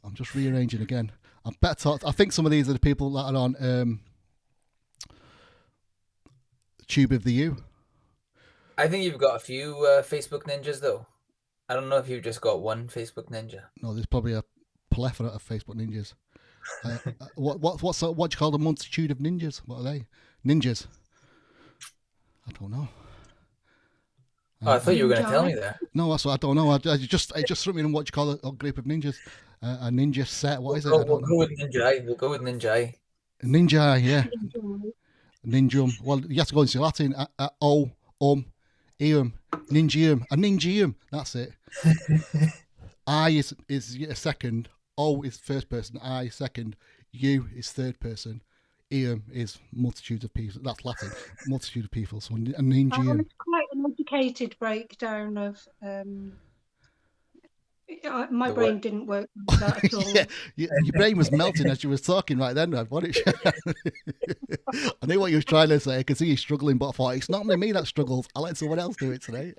I'm just rearranging again. I better talk. I think some of these are the people that are on Tube of the U. I think you've got a few Facebook ninjas though. I don't know if you've just got one Facebook ninja. No, there's probably a plethora of Facebook ninjas. What do you call the multitude of ninjas? What are they? Ninjas. I don't know. Oh, I thought you were going to tell me that. No, that's what I don't know. It just struck me in what you call a group of ninjas. A ninja set. What is it? We'll go with Ninja. We'll go with Ninja. Ninja, yeah. Ninjum. Well, you have to go into Latin. Eum, ninjium, a ninjium. That's it. I is a second. O is first person. I second. U is third person. Eum is multitude of people. That's Latin. Multitude of people. So a ninjium. It's quite an educated breakdown of. My brain didn't work like that at all. Yeah, your brain was melting as you was talking right then. I knew what you was trying to say. I could see you struggling, but I thought it's not only me that struggles. I'll let someone else do it today.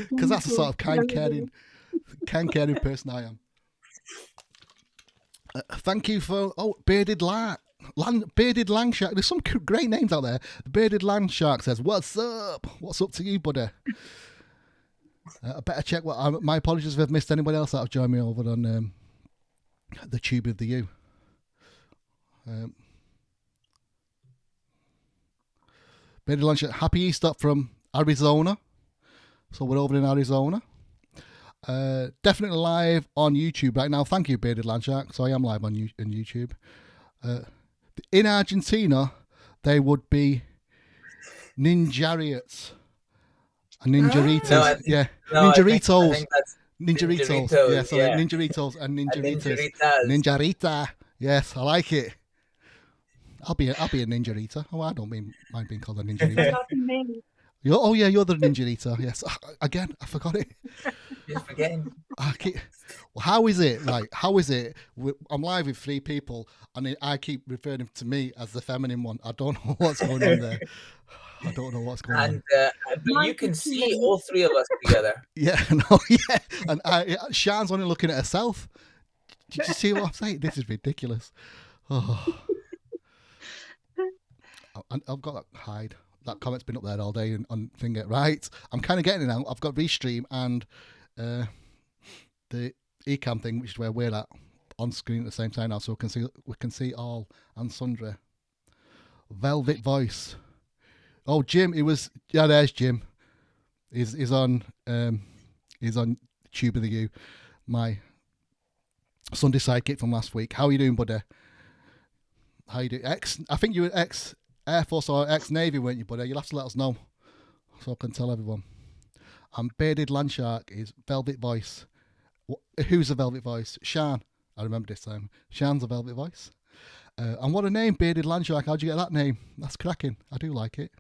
Because that's the sort of kind, caring person I am. Thank you for Bearded Bearded Land Shark. There's some great names out there. The Bearded Land Shark says, "What's up? What's up to you, buddy?" I better check what. My apologies if I've missed anybody else that have joined me over on the Tube of the U. Bearded Land Shark. Happy Easter from Arizona. So we're over in Arizona. Definitely live on YouTube right now. Thank you, Bearded Land Shark. So I am live on YouTube. In Argentina, they would be Ninjariats and Ninjaritas. Ninjaritos. Ninjaritos. Yeah, so Ninjaritos and Ninjaritas. Ninjarita. Yes, I like it. I'll be a Ninjarita. Oh, I don't mind being called a Ninjarita. You're the Ninjarita. Yes. Again, I forgot it. You're forgetting. How is it? How is it? I'm live with 3 people, and I keep referring to me as the feminine one. I don't know what's going on there. I don't know what's going on. But you can see all 3 of us together. Yeah, And Shan's only looking at herself. Did you see what I'm saying? This is ridiculous. Oh. I've got that hide. That comment's been up there all day on Finger. Right, I'm kind of getting it now. I've got Restream and the Ecamm thing, which is where we're at, on screen at the same time now, so we can see all and sundry. Velvet Voice. Oh, Jim, there's Jim. He's on Tube of the U, my Sunday sidekick from last week. How are you doing, buddy? How you doing? I think you were ex Air Force or ex Navy, weren't you, buddy? You'll have to let us know so I can tell everyone. And Bearded Land Shark is Velvet Voice. Who's a Velvet Voice? Shan. I remember this time. Shan's a Velvet Voice. And what a name, Bearded Land Shark. How'd you get that name? That's cracking. I do like it.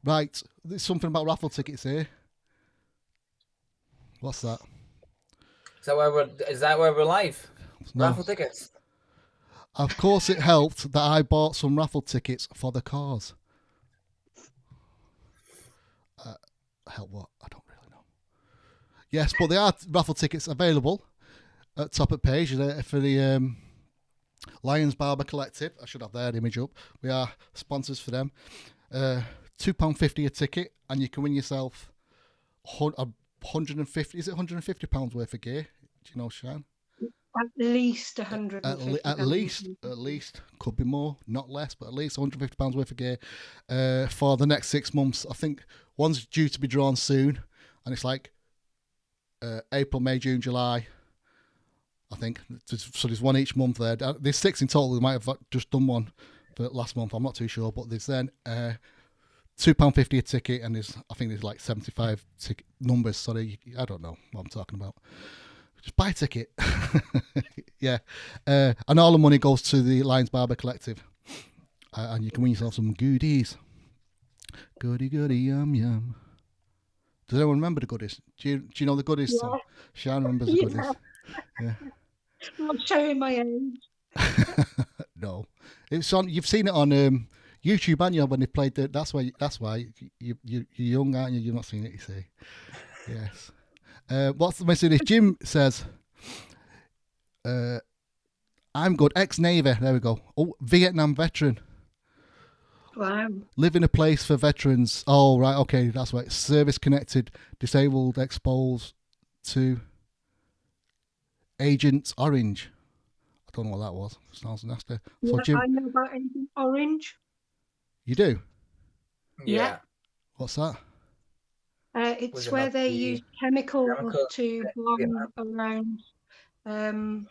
Right, there's something about raffle tickets here. What's that? Is that why we're live? No. Raffle tickets. Of course, it helped that I bought some raffle tickets for the cause. Help what? I don't really know. Yes, but there are raffle tickets available at top of page for the Lions Barber Collective. I should have their image up. We are sponsors for them. £2.50 a ticket, and you can win yourself 150. Is it £150 worth of gear? Do you know, Shan? At least 150. At least could be more, not less, but at least £150 worth of gear for the next 6 months. I think one's due to be drawn soon, and it's like April, May, June, July. I think so. There's one each month there. There's 6 in total. They might have just done one for last month. I'm not too sure, but there's then £2.50 a ticket, and I think there's like 75 ticket numbers. Sorry, I don't know what I'm talking about. Just buy a ticket. Yeah. And all the money goes to the Lions Barber Collective. And you can win yourself some goodies. Goody, yum, yum. Does anyone remember the goodies? Do you know the goodies? Yeah. Shan remembers the goodies. Yeah. I'm showing my age. No, it's on. You've seen it on YouTube, haven't you? When they played the. That's why you're young, aren't you? You've not seen it, you see. Yes. What's the message? Jim says, "I'm good. Ex-Navy. There we go. Oh, Vietnam veteran. Wow. Live in a place for veterans. Oh, right. Okay, that's right. Service connected, disabled, exposed to Agent Orange. I don't know what that was. Sounds nasty. Yeah, So Jim, I know about Agent Orange. you do? Yeah. What's that? Was It's it where not they the use chemicals chemical? to bomb around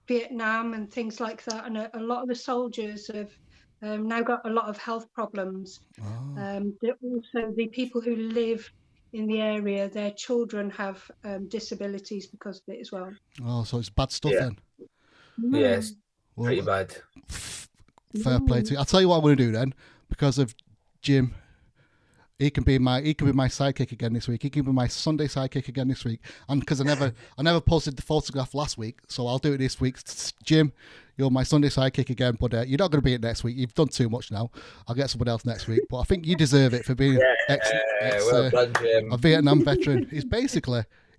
Vietnam and things like that. And a lot of the soldiers have now got a lot of health problems. Oh, Also, the people who live in the area, their children have disabilities because of it as well. oh, so it's bad stuff Yeah. then. Yes, Well, pretty bad. fair play to you. I'll tell you what I'm going to do then, because of Jim. He can be my sidekick again this week. He can be my Sunday sidekick again this week. And because I never posted the photograph last week, so I'll do it this week. Jim, you're my Sunday sidekick again, but you're not going to be it next week. You've done too much now. I'll get someone else next week. But I think you deserve it for being Well done, Jim. a Vietnam veteran.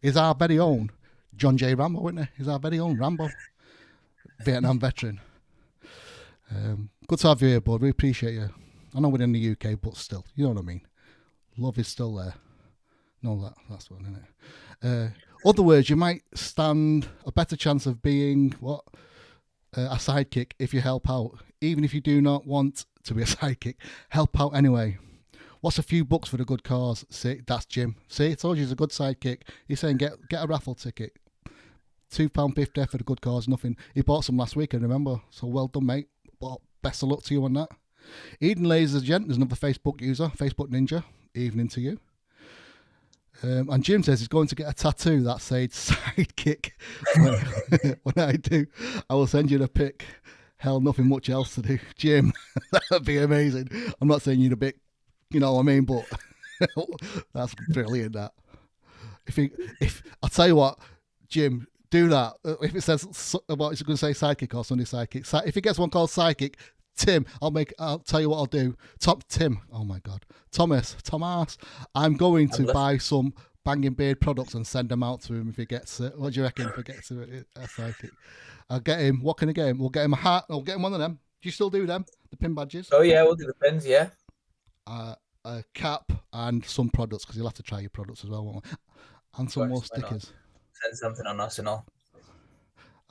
He's our very own John J. Rambo, isn't he? He's our very own Rambo, Vietnam veteran. Good to have you here, bud. We appreciate you. I know we're in the UK, but still, you know what I mean. Love is still there. No, that's one, isn't it? Other words, you might stand a better chance of being a sidekick if you help out. Even if you do not want to be a sidekick, help out anyway. What's a few bucks for the good cause? See, that's Jim. See, I told you he's a good sidekick. He's saying get a raffle ticket. £2.50 for the good cause, nothing. He bought some last week, I remember. So well done, mate. But best of luck to you on that. Eden Laser Gent is another Facebook user, Facebook Ninja. Evening to you. And Jim says he's going to get a tattoo that said sidekick. When I do, I will send you the pic. Hell, nothing much else to do. Jim, that'd be amazing. I'm not saying you're a bit, you know what I mean, but that's brilliant, that. If I'll tell you what, Jim, do that. If it says what it's going to say sidekick or Sunday sidekick. If it gets one called sidekick, Tim, I'll tell you what I'll do. Oh my God. Thomas, I'm going to buy some Banging Beard products and send them out to him if he gets it. What do you reckon if he gets a psychic? I'll get him. What can I get him? We'll get him a hat. I'll get him one of them. Do you still do them? The pin badges? Oh yeah, we'll do the pins, yeah. A cap and some products, because you'll have to try your products as well, won't we? And some more stickers. Send something on us and all.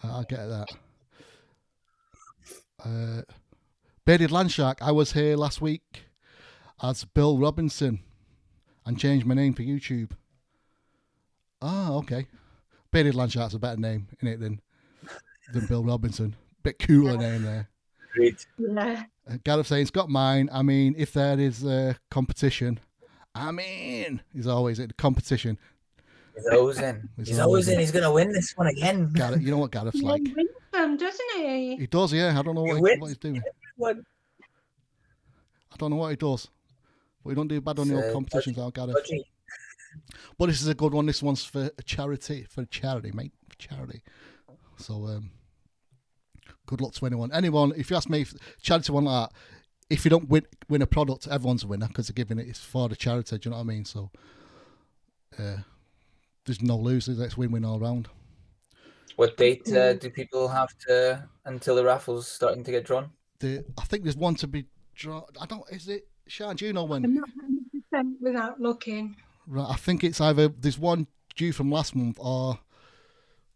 I'll get that. Bearded Landshark, I was here last week as Bill Robinson and changed my name for YouTube. Ah, okay. Bearded Landshark's a better name, innit, than Bill Robinson. Bit cooler name there. Great. Yeah. Gareth saying, it's got mine. I mean, if there is a competition, he's always in competition. He's always in. He's always in. He's going to win this one again. Gareth, you know what Gareth's like? He wins them, doesn't he? He does, yeah. I don't know what he's doing. What? I don't know what he does. But he don't do bad on the old competitions, Gareth. But this is a good one. This one's for charity, mate. For charity. So, good luck to anyone. If you ask me, charity one like that, if you don't win a product, everyone's a winner because they're giving it's for the charity. Do you know what I mean? So, there's no losers. It's win-win all round. What date do people have to until the raffle's starting to get drawn? I think there's one to be drawn. Is it, Sean, do you know when? I'm not 100% without looking. Right, I think it's either there's one due from last month or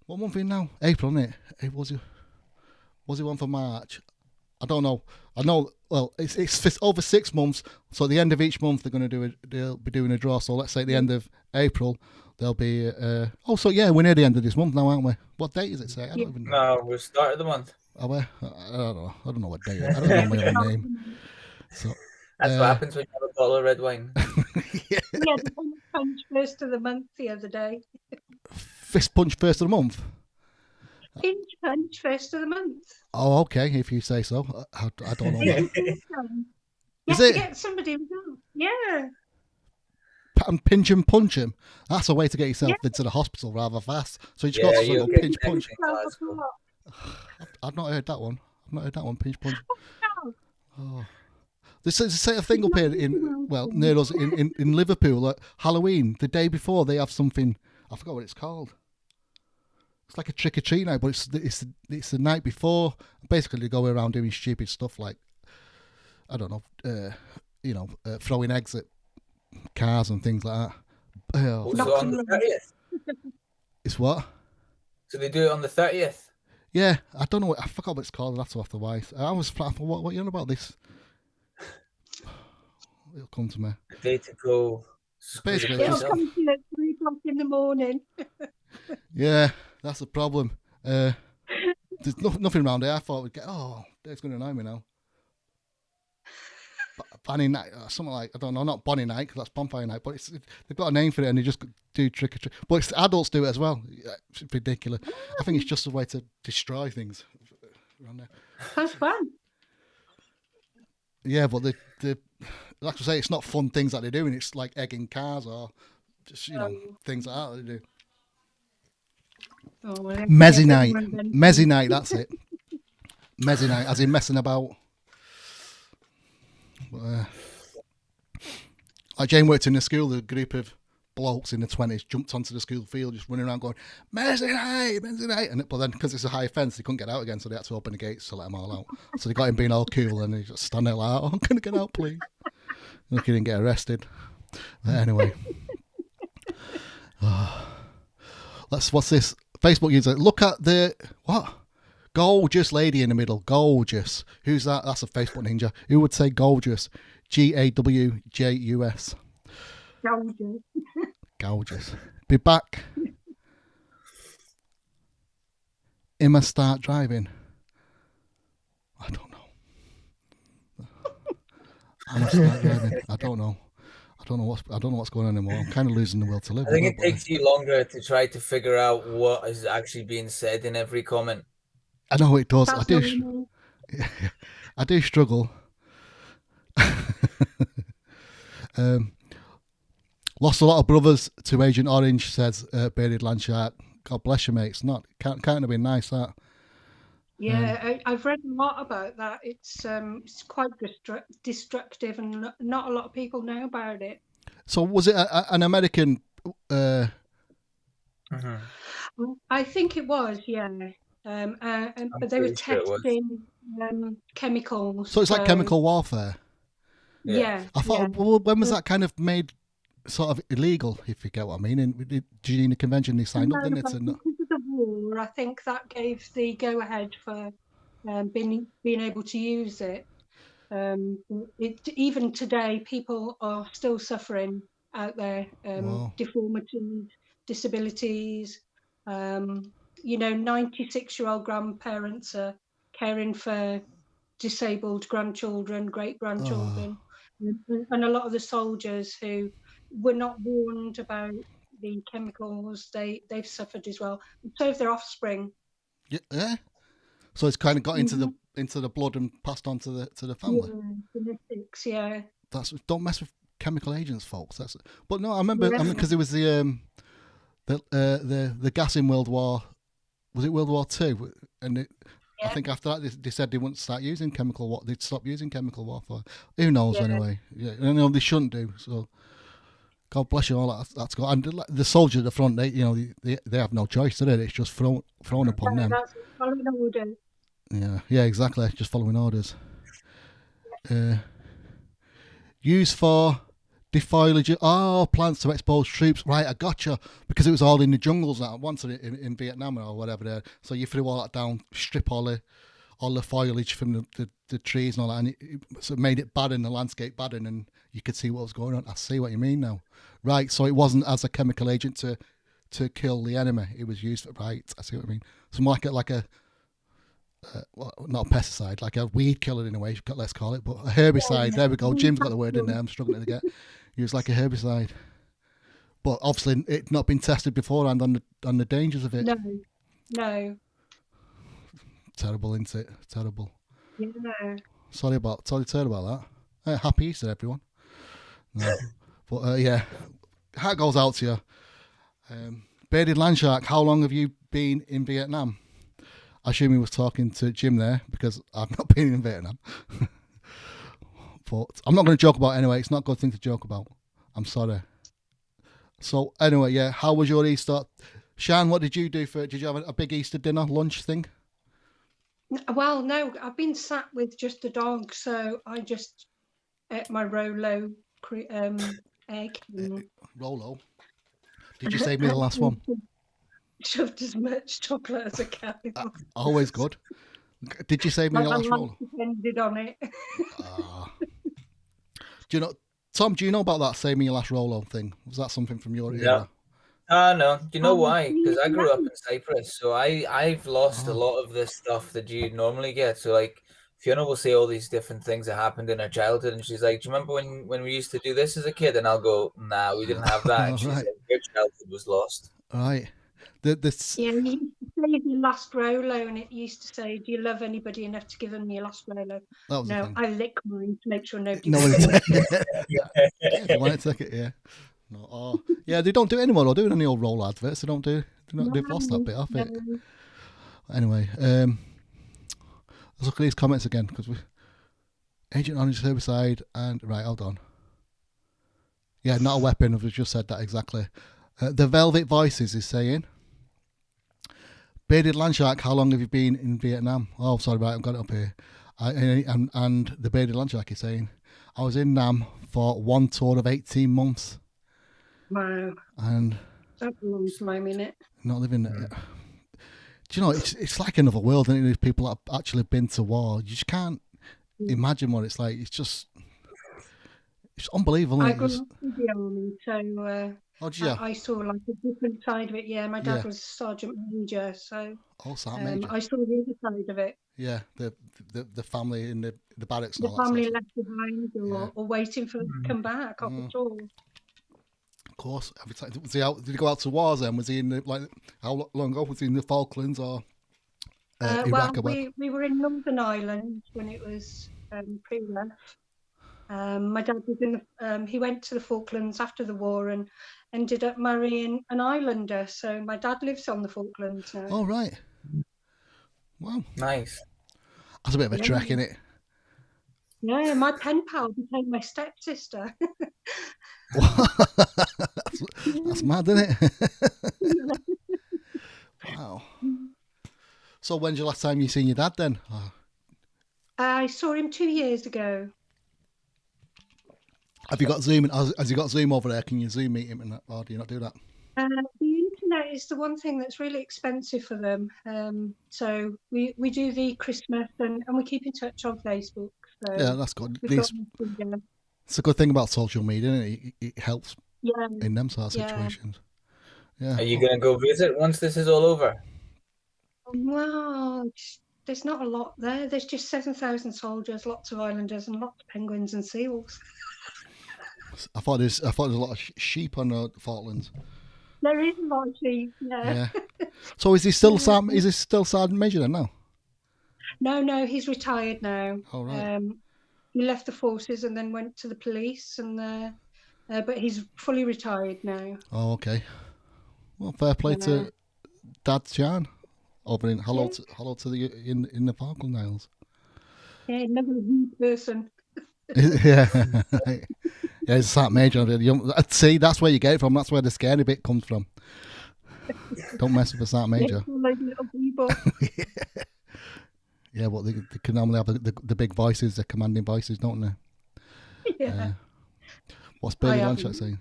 what month is it now? April, isn't it? Was it one for March? I don't know. I know. Well, it's over 6 months. So at the end of each month, they'll be doing a draw. So let's say at the end of April, there'll be. So yeah, we're near the end of this month now, aren't we? What date is it? Say I don't even know. No, we've started the month. Are we? I don't know. I don't know what date. I don't know my own name. So that's what happens when you have a bottle of red wine. Yeah, the punch first of the month the other day. Fist punch first of the month. Pinch punch first of the month. Oh, okay. If you say so, I don't know. You Is have it? to get somebody involved. Yeah. And pinch and punch him. That's a way to get yourself into the hospital rather fast. So you just got to sort of pinch punch. I've not heard that one. I've not heard that one. Pinch punch. Oh, Oh. There's a set of thing up here near us in Liverpool at Halloween. The day before they have something. I forgot what it's called. It's like a trick or treat night, but it's the night before. Basically, they go around doing stupid stuff like, I don't know, throwing eggs at cars and things like that. So on the 30th. It's what? So they do it on the 30th. Yeah, I don't know. I forgot what it's called. That's off the wife. I was what you on about this? It'll come to me. The day to go. Basically, it'll come to you at 3 o'clock in the morning. Yeah, that's the problem. There's nothing around here. I thought we'd get. Oh, it's going to annoy me now. Bonnie night, or something like, I don't know, not Bonnie night because that's bonfire night, but they've got a name for it and they just do trick or treat. But adults do it as well. It's ridiculous. I think it's just a way to destroy things around there. That's fun. Yeah, but the like I say, it's not fun things that they're doing. It's like egging cars or just things like that they do. Oh, well, Mezzy night, that's it. Mezzy night, as in messing about. But, like Jane worked in the school, a group of blokes in the 20s jumped onto the school field, just running around going, Mezzy night, but then because it's a high fence, they couldn't get out again, so they had to open the gates to let them all out. So they got him being all cool, and he just stand there like, oh, I'm going to get out, please. Look, he didn't get arrested. But anyway. What's this? Facebook user, look at the, what? Gorgeous lady in the middle. Gorgeous. Who's that? That's a Facebook ninja. Who would say gorgeous? GAWJUS. Gorgeous. Gorgeous. Be back. Emma start driving. I don't know. Emma start driving. I don't know. I don't know what's going on anymore. I'm kind of losing the will to live. I think it takes you longer to try to figure out what is actually being said in every comment. I know it does. That's I do struggle. Lost a lot of brothers to Agent Orange, says Bearded Landshark. God bless you, mate. It's not can't have been nice, that. Yeah, I've read a lot about that. It's quite destructive, and not a lot of people know about it. So was it an American? I think it was, yeah. But they were testing chemicals. So it's like chemical warfare. Yeah. I thought, well, when was that kind of made sort of illegal, if you get what I mean? In the Geneva Convention, they signed up, didn't it? Because of the war, I think that gave the go-ahead for being able to use it. Even today, people are still suffering out there. Deformities, disabilities. 96-year-old grandparents are caring for disabled grandchildren, great-grandchildren, and a lot of the soldiers who were not warned about the chemicals, they've suffered as well. And so have their offspring. Yeah. So it's kind of got into the blood and passed on to the family. Yeah, genetics, yeah. Don't mess with chemical agents, folks. But no, I remember because there was the gas in World War. Was it World War II? And I think after that they said they wouldn't start using chemical warfare. They'd stop using chemical warfare. Who knows anyway? Yeah, I know they shouldn't do. So God bless you all. That's good. And the soldiers at the front, they have no choice, do they? It's just thrown upon them. That's following orders. Yeah, exactly. Just following orders. Used for defoliage. Plants to expose troops. Right, I gotcha. Because it was all in the jungles that once in Vietnam or whatever there. So you threw all that down, strip all the foliage from the trees and all that, and it made it barren, the landscape barren, and you could see what was going on. I see what you mean now. Right, so it wasn't as a chemical agent to kill the enemy. It was used for, right, I see what I mean. So more like a not a pesticide, like a weed killer in a way, let's call it, but a herbicide. There we go. Jim's got the word in there. I'm struggling to get. Used like a herbicide, but obviously it's not been tested beforehand on the dangers of it. No. Terrible, isn't it? Terrible. Yeah. Sorry about that. Happy Easter, everyone. No. But yeah, heart goes out to you. Bearded Landshark, how long have you been in Vietnam? I assume he was talking to Jim there because I've not been in Vietnam. But I'm not going to joke about it anyway. It's not a good thing to joke about. I'm sorry. So anyway, yeah, how was your Easter? Shan, what did you do did you have a big Easter dinner, lunch thing? Well, no, I've been sat with just the dog, so I just ate my Rolo egg. Rolo. Did you save me the last one? Shoved as much chocolate as I can. Always good. Did you save me the last Rolo? Depended on it. Do you know, Tom? Do you know about that "Save Me Your Last Rolo" thing? Was that something from your era? No. Do you know why? Because I grew up in Cyprus, so I've lost a lot of this stuff that you normally get. So like Fiona will say all these different things that happened in her childhood, and she's like, "Do you remember when we used to do this as a kid?" And I'll go, "Nah, we didn't have that." And she's like, "Your childhood was lost." Right. Yeah, you used to save your last Rolo, and it used to say, "Do you love anybody enough to give them your last Rolo?" That was no, I lick mine to make sure nobody. If you want to take it, yeah. No, yeah, they don't do it anymore. They'll do it on the old Rolo adverts. They don't do. They've lost that bit off it. Anyway, let's look at these comments again because Agent Orange herbicide and right. Hold on. Yeah, not a weapon. I've just said that exactly. The Velvet Voices is saying, Bearded Landshark, how long have you been in Vietnam? Oh, sorry, right, I've got it up here. And the Bearded Landshark is saying, I was in Nam for one tour of 18 months. Wow. And that's a long time, innit? Not living there. Do you know, it's like another world, and these people that have actually been to war, you just can't imagine what it's like. It's unbelievable. I grew up in the army, so I saw like a different side of it. Yeah, my dad was a sergeant major, so sergeant major. I saw the other side of it. Yeah, the family in the barracks. The family left behind, or waiting for them to come back off the tour. Of course, every time did he go out to wars? Then was he in how long ago was he in the Falklands or Iraq? Well, we were in Northern Ireland when it was pre-war. My dad was he went to the Falklands after the war and ended up marrying an Islander. So my dad lives on the Falklands now. Oh, right. Wow. Nice. That's a bit of a trek, isn't it? Yeah, my pen pal became my stepsister. That's mad, isn't it? Wow. So when's the last time you seen your dad then? I saw him 2 years ago. Have you got Zoom? Has he got Zoom over there? Can you Zoom meet him, or do you not do that? The internet is the one thing that's really expensive for them. So we do the Christmas and we keep in touch on Facebook. So yeah, that's good. It's a good thing about social media, isn't it? It helps in them sort of situations. Yeah. Are you going to go visit once this is all over? Well, there's not a lot there. There's just 7,000 soldiers, lots of islanders, and lots of penguins and seals. I thought there's a lot of sheep on the Falklands. There is a lot of sheep. Yeah. So is he still Sergeant Major then now? No, he's retired now. Oh, right. He left the forces and then went to the police, and but he's fully retired now. Oh, okay. Well, fair play to Dad Jan over in hello to the in the Falkland Isles. Yeah, another person. Yeah, it's Sergeant Major. See, that's where you get it from. That's where the scary bit comes from. Don't mess with the Sergeant Major. Little people. Yeah, but they can normally have the big voices, the commanding voices, don't they? Yeah. What's Billy Lanchak saying?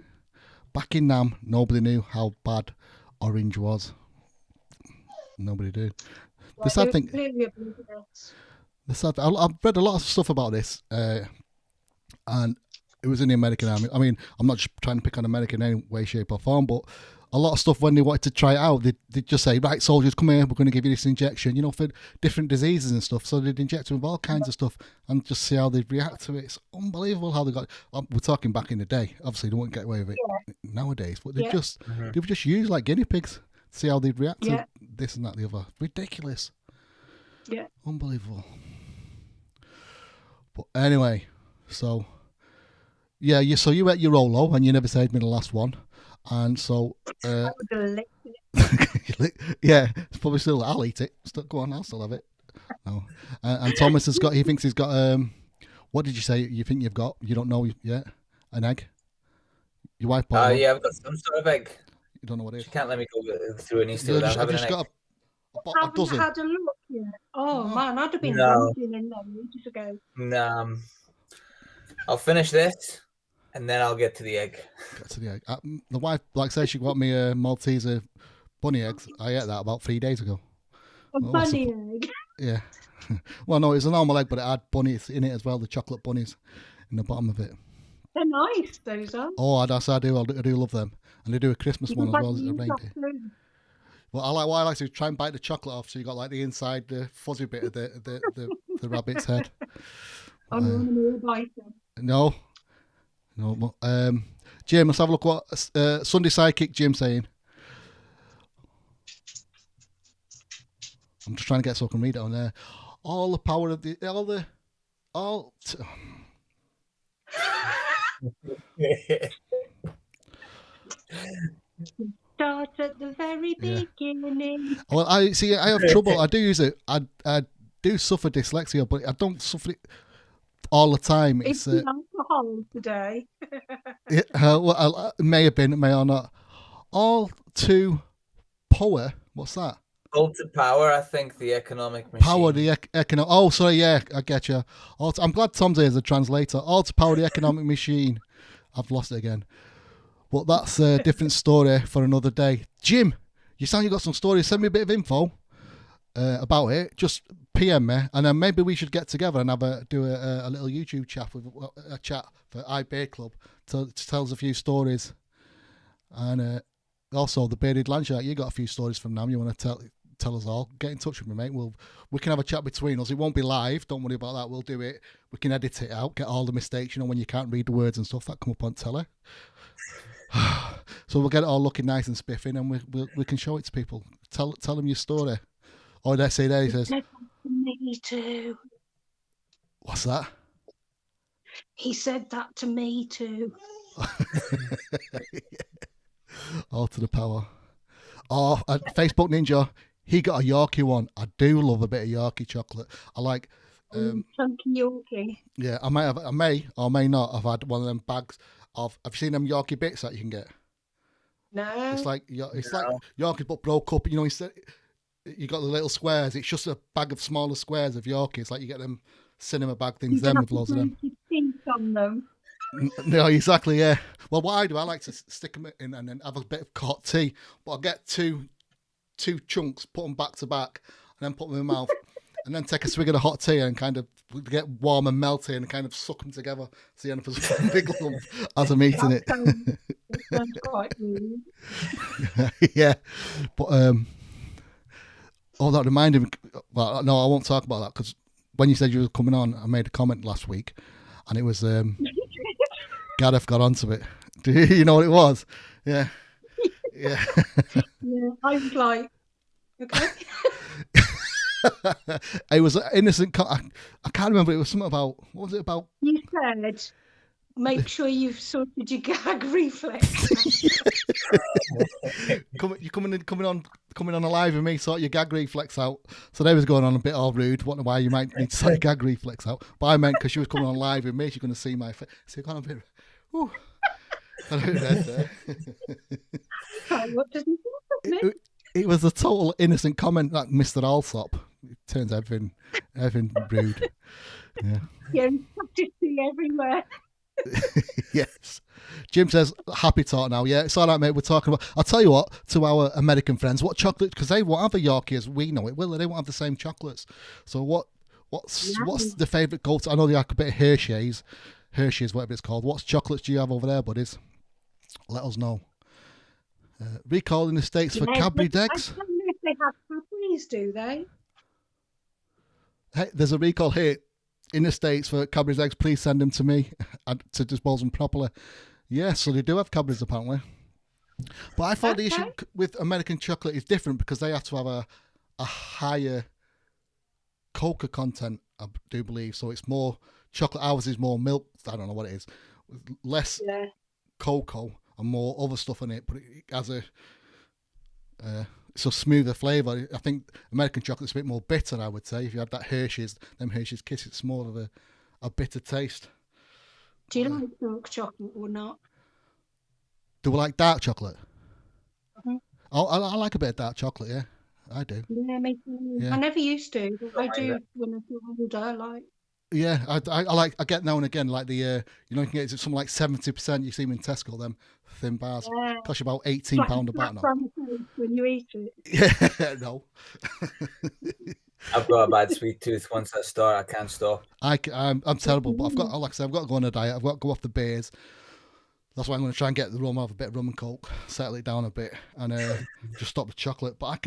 Back in Nam, nobody knew how bad Orange was. Nobody did. The sad thing. I've read a lot of stuff about this, and it was in the American Army. I mean, I'm not just trying to pick on America in any way, shape, or form, but a lot of stuff when they wanted to try it out, they'd just say, right, soldiers, come here, we're going to give you this injection, for different diseases and stuff. So they'd inject them with all kinds of stuff and just see how they'd react to it. It's unbelievable how they got. We're talking back in the day. Obviously, they wouldn't get away with it nowadays, but they would just use like guinea pigs, see how they'd react to this and that, the other. Ridiculous. Yeah. Unbelievable. But anyway, so yeah, you ate your Rolo and you never saved me the last one. And so, Yeah, it's probably still. I'll eat it. Still, go on, I'll still have it. No, and Thomas has got. He thinks he's got. What did you say? You think you've got? You don't know yet. An egg. Your wife bought one. Yeah, I've got some sort of egg. You don't know what it is. She can't let me go through an Easter You've without just, having an egg. got a Haven't dozen. had a look yet. Oh No. man, I'd have been No. wondering in there ages ago. No, I'll finish this, and then I'll get to the egg. Get to the egg. The wife, like I say, she got me a Maltese bunny eggs. I ate that about 3 days ago. A Well, bunny egg. Yeah. Well, no, it was a normal egg, but it had bunnies in it as well. The chocolate bunnies in the bottom of it. They're nice, those are. Oh, I do love them, and they do a Christmas You one can as well buy as a these off reindeer. too. Well, what I like to do is try and bite the chocolate off, so you got like the inside, the fuzzy bit of the rabbit's head. I'm on a bison. No. Jim, let's have a look what Sunday Sidekick Jim saying. I'm just trying to get so I can read it on there. All the power of the Start at the very beginning. Well, I have trouble. I do use it. I do suffer dyslexia, but I don't suffer it all the time. It's the alcohol today. Well, it may have been, it may or not. All to power. What's that? All to power, I think, the economic machine. Power the economic. Oh, sorry, yeah, I get you. I'm glad Tom's here as a translator. All to power the economic machine. I've lost it again. But that's a different story for another day. Jim, you sound you got some stories. Send me a bit of info about it. Just PM me, and then maybe we should get together and do a little YouTube chat for iBay Club to tell us a few stories. And also the bearded land shark. You got a few stories from them. You want to tell us all? Get in touch with me, mate. We can have a chat between us. It won't be live. Don't worry about that. We'll do it. We can edit it out. Get all the mistakes. When you can't read the words and stuff that come up on telly. So we'll get it all looking nice and spiffing, and we can show it to people. Tell them your story. Oh, let's see there. He says, Me too. "What's that?" He said that to me too. All to the power. Oh, Facebook Ninja. He got a Yorkie one. I do love a bit of Yorkie chocolate. I like. Chunky Yorkie. Yeah, I may or may not have had one of them bags of. Have you seen them Yorkie bits that you can get? No. It's like Yorkie but broke up. Instead you got the little squares. It's just a bag of smaller squares of Yorkie. It's like you get them cinema bag things. Them with loads of them. On them. No, exactly. Yeah. Well, what I do, I like to stick them in and then have a bit of hot tea. But I get two chunks, put them back to back, and then put them in my mouth. And then take a swig of the hot tea and kind of get warm and melty and kind of suck them together. So you end up as one big lump as I'm eating it. That's quite rude. Yeah. But, that reminded me. Well, no, I won't talk about that because when you said you were coming on, I made a comment last week and it was Gareth got onto it. Do you know what it was? Yeah. Yeah. Yeah, I was like, okay. It was an innocent. I can't remember. It was something about. What was it about? You said, make sure you've sorted your gag reflex. You're coming on alive with me. Sort your gag reflex out. So they was going on a bit all rude. Wondering why you might need to sort your gag reflex out. But I meant because she was coming on live with me. She's going to see my face. So kind of a bit. Whew. Got a bit red there. What does he think of me? It was a total innocent comment that Mr. Alsop. It turns everything rude. Yeah. Yeah, statistics everywhere. Yes. Jim says, happy talk now. Yeah, it's all right, mate. We're talking about. I'll tell you what, to our American friends, what chocolate, because they won't have a Yorkie as we know it, will they? They won't have the same chocolates. So what's the favourite go-to? I know they like a bit of Hershey's, whatever it's called. What chocolates do you have over there, buddies? Let us know. Recall in the States for Cadbury eggs. I don't know if they have Cadbury's, do they? Hey, there's a recall here in the States for Cadbury's eggs. Please send them to me to dispose them properly. Yeah, so they do have Cadbury's apparently. But I thought the issue with American chocolate is different because they have to have a higher cocoa content, I do believe. So it's more chocolate. Ours is more milk. I don't know what it is. Less cocoa and more other stuff in it. But it has it's a smoother flavour. I think American chocolate's a bit more bitter, I would say. If you had that Hershey's Kiss, it's more of a bitter taste. Do you like dark chocolate or not? Do we like dark chocolate? Mhm. Oh, I like a bit of dark chocolate, yeah. I do. Yeah, me too. Yeah. I never used to, but I do when I feel older. Like, Yeah, I get now and again like the you can get something like 70%. You see them in Tesco, them thin bars. yeah, Cost you about £18 a slap bar now. on the face when you eat it. Yeah, no. I've got a bad sweet tooth. Once I start, I can't stop. I'm terrible, but like I said, I've got to go on a diet. I've got to go off the beers. That's why I'm going to try and get the rum, have a bit of rum and coke, settle it down a bit, and just stop the chocolate. But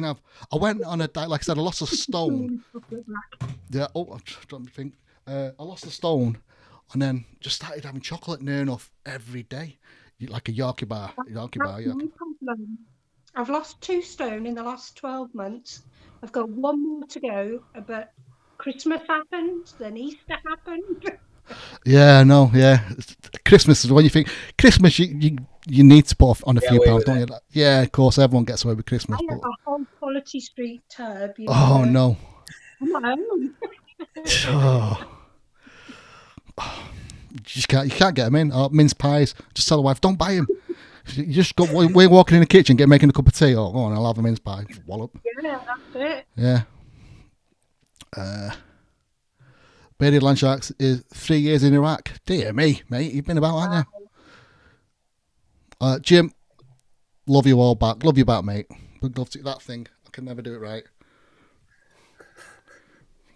I went on a diet, like I said, I lost a stone. Yeah, I'm trying to think. I lost a stone, and then just started having chocolate near enough every day, like a Yorkie bar. No problem. I've lost 2 stone in the last 12 months. I've got 1 more to go, but Christmas happened, then Easter happened. Yeah, no, yeah. Christmas is when you think Christmas, you need to put on a few pounds, don't you? Yeah, of course, everyone gets away with Christmas. I have a whole Quality Street tub. Oh no! No. You can't get them in. Mince pies. Just tell the wife, don't buy them. You just go. We're walking in the kitchen, making a cup of tea. Oh, go on, I'll have a mince pie. Wallop. Yeah, that's it. Yeah. Bearded Land Sharks is 3 years in Iraq. Dear me, mate, you've been about, haven't you? Jim, love you all back. Love you back, mate. Would love to that thing. I can never do it right.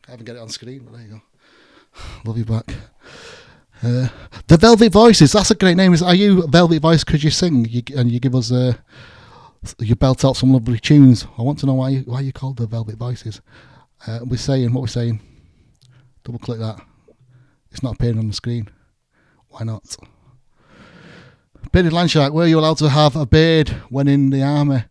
Can't even get it on screen, but there you go. Love you back. The Velvet Voices. That's a great name. Are you Velvet Voice because you sing and you give us you belt out some lovely tunes? I want to know why you called the Velvet Voices. We're saying. Double click that. It's not appearing on the screen. Why not? Bearded Land Shark, were you allowed to have a beard when in the army?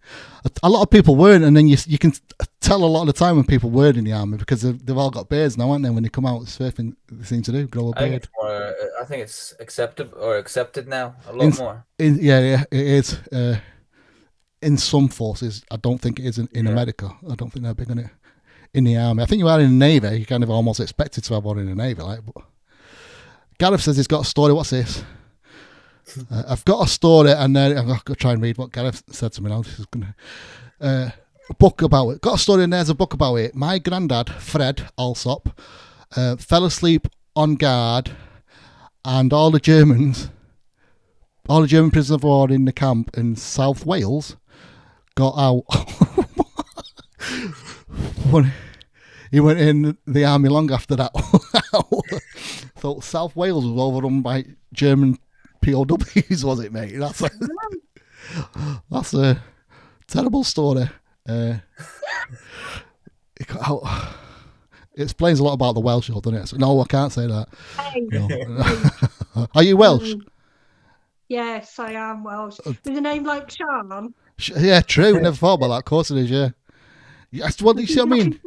A lot of people weren't, and then you can tell a lot of the time when people weren't in the army because they've all got beards now, aren't they? When they come out surfing, they seem to do grow a beard. I think it's accepted now a lot more. Yeah, it is. In some forces, I don't think it is in America. I don't think they're big on it. In the army, I think you are in the navy. You kind of almost expected to have one in the navy, like. But Gareth says he's got a story. What's this? I've got a story, and then I'm going to try and read what Gareth said to me now. This is going to a book about it. Got a story, and there's a book about it. My granddad, Fred Alsop, fell asleep on guard, and all the German prisoners of war in the camp in South Wales got out. He went in the army long after that. So South Wales was overrun by German POWs, was it, mate? That's a terrible story. It explains a lot about the Welsh, doesn't it? So, no, I can't say that. No. Are you Welsh? Yes, I am Welsh. With a name like Sean. Yeah, true. Never thought about that. Of course it is, yeah. What do you see what I mean?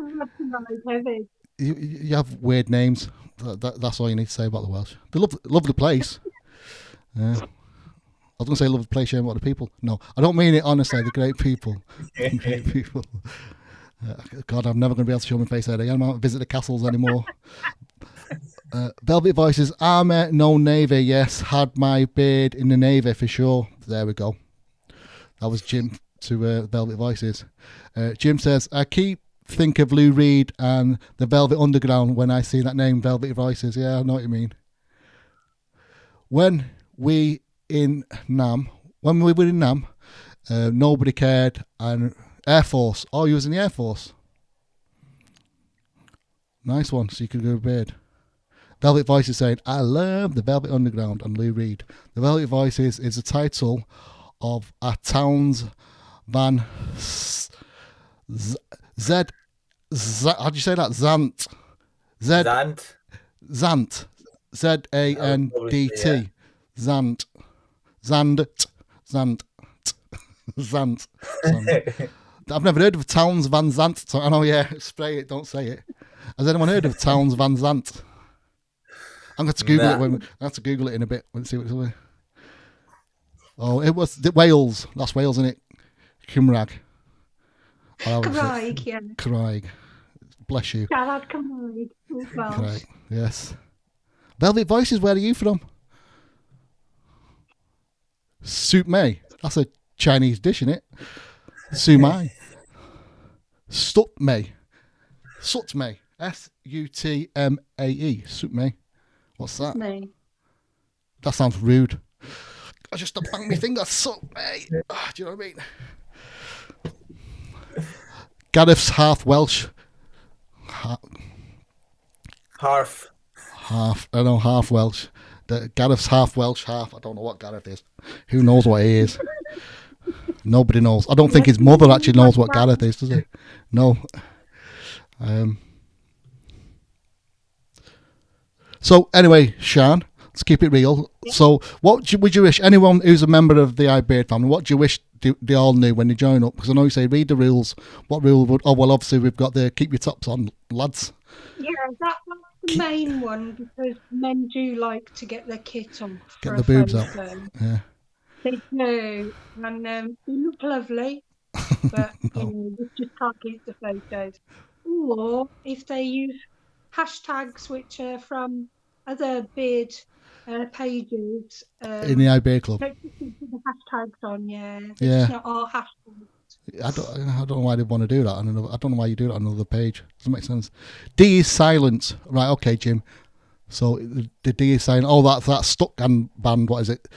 You have weird names. That's all you need to say about the Welsh. They love the place. Yeah. I was going to say love the place, shame about the people. No, I don't mean it honestly. They're great people. Great people. God, I'm never going to be able to show my face there again. I don't visit the castles anymore. Velvet Voices, army, no navy. Yes, had my beard in the navy for sure. There we go. That was Jim to Velvet Voices. Jim says, I think of Lou Reed and the Velvet Underground when I see that name, Velvet Voices. Yeah, I know what you mean. When we were in Nam, nobody cared, and Air Force. Oh, you was in the Air Force. Nice one. So you could go to bed. Velvet Voices saying, I love the Velvet Underground and Lou Reed. The Velvet Voices is the title of a Towns Van how do you say that? Zant. Zant. Z-A-N-D-T. Zant. I've never heard of Towns Van Zant. So I know, yeah, spray it, don't say it. Has anyone heard of Towns Van Zant? I'm going to Google it. I have to Google it in a bit. Let's see what it's like. Oh, it was Wales. That's Wales, isn't it? Cymraeg. Craig, yeah. Craig. Bless you. Siarad Cymraeg. Welsh. Craig. Yes. Velvet Voices, where are you from? Soup May. That's a Chinese dish, isn't it? Su Mai. Sut May. Sut May. Sutmae. Soup May. What's that? Me. That sounds rude. I just bang my finger. Sut May. Do you know what I mean? Gareth's half Welsh. Half. I know, half Welsh. Gareth's half Welsh, half. I don't know what Gareth is. Who knows what he is? Nobody knows. I don't think his mother actually knows what Gareth is, does he? No. So anyway, Sian, let's keep it real. Yeah. So what would you wish anyone who's a member of the iBeard family, what do you wish they all knew when they join up? Because I know you say read the rules. What rule would... Oh, well, obviously we've got the keep your tops on, lads. Yeah, that's the main one, because men do like to get their kit on. Get the boobs out. Yeah. They do. And they look lovely, but you just can't keep the photos. Or if they use hashtags which are from other beard pages. In the iBeard Club. Don't just put the hashtags on, yeah. Yeah. It's not our hashtags. I don't know why they want to do that. I don't know why you do that on another page. Doesn't make sense. D is silent. Right, okay, Jim. So the D is silent. Oh, that's Stuck and band. What is it?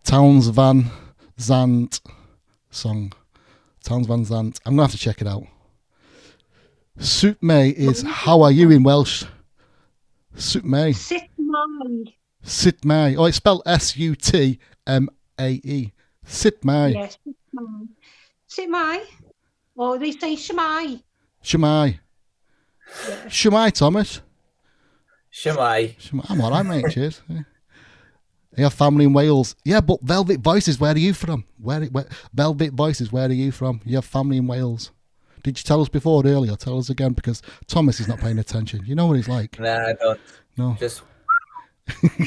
Towns Van Zandt song. Towns Van Zandt. I'm going to have to check it out. Soup May is how are you in Welsh? Soup May. Sit Mai. Sit May. Oh, it's spelled Sutmae. Sit May. Yes, Sit Mai. Sit Mai. Or they say Shemai. Shemai. Yeah. Shemai, Thomas. Shemai. I'm all right, mate. Cheers. Yeah. You have family in Wales. Yeah, but Velvet Voices, where are you from? Where Velvet Voices, where are you from? You have family in Wales. Did you tell us before earlier? Tell us again, because Thomas is not paying attention. You know what he's like. Nah, I don't. No. Just...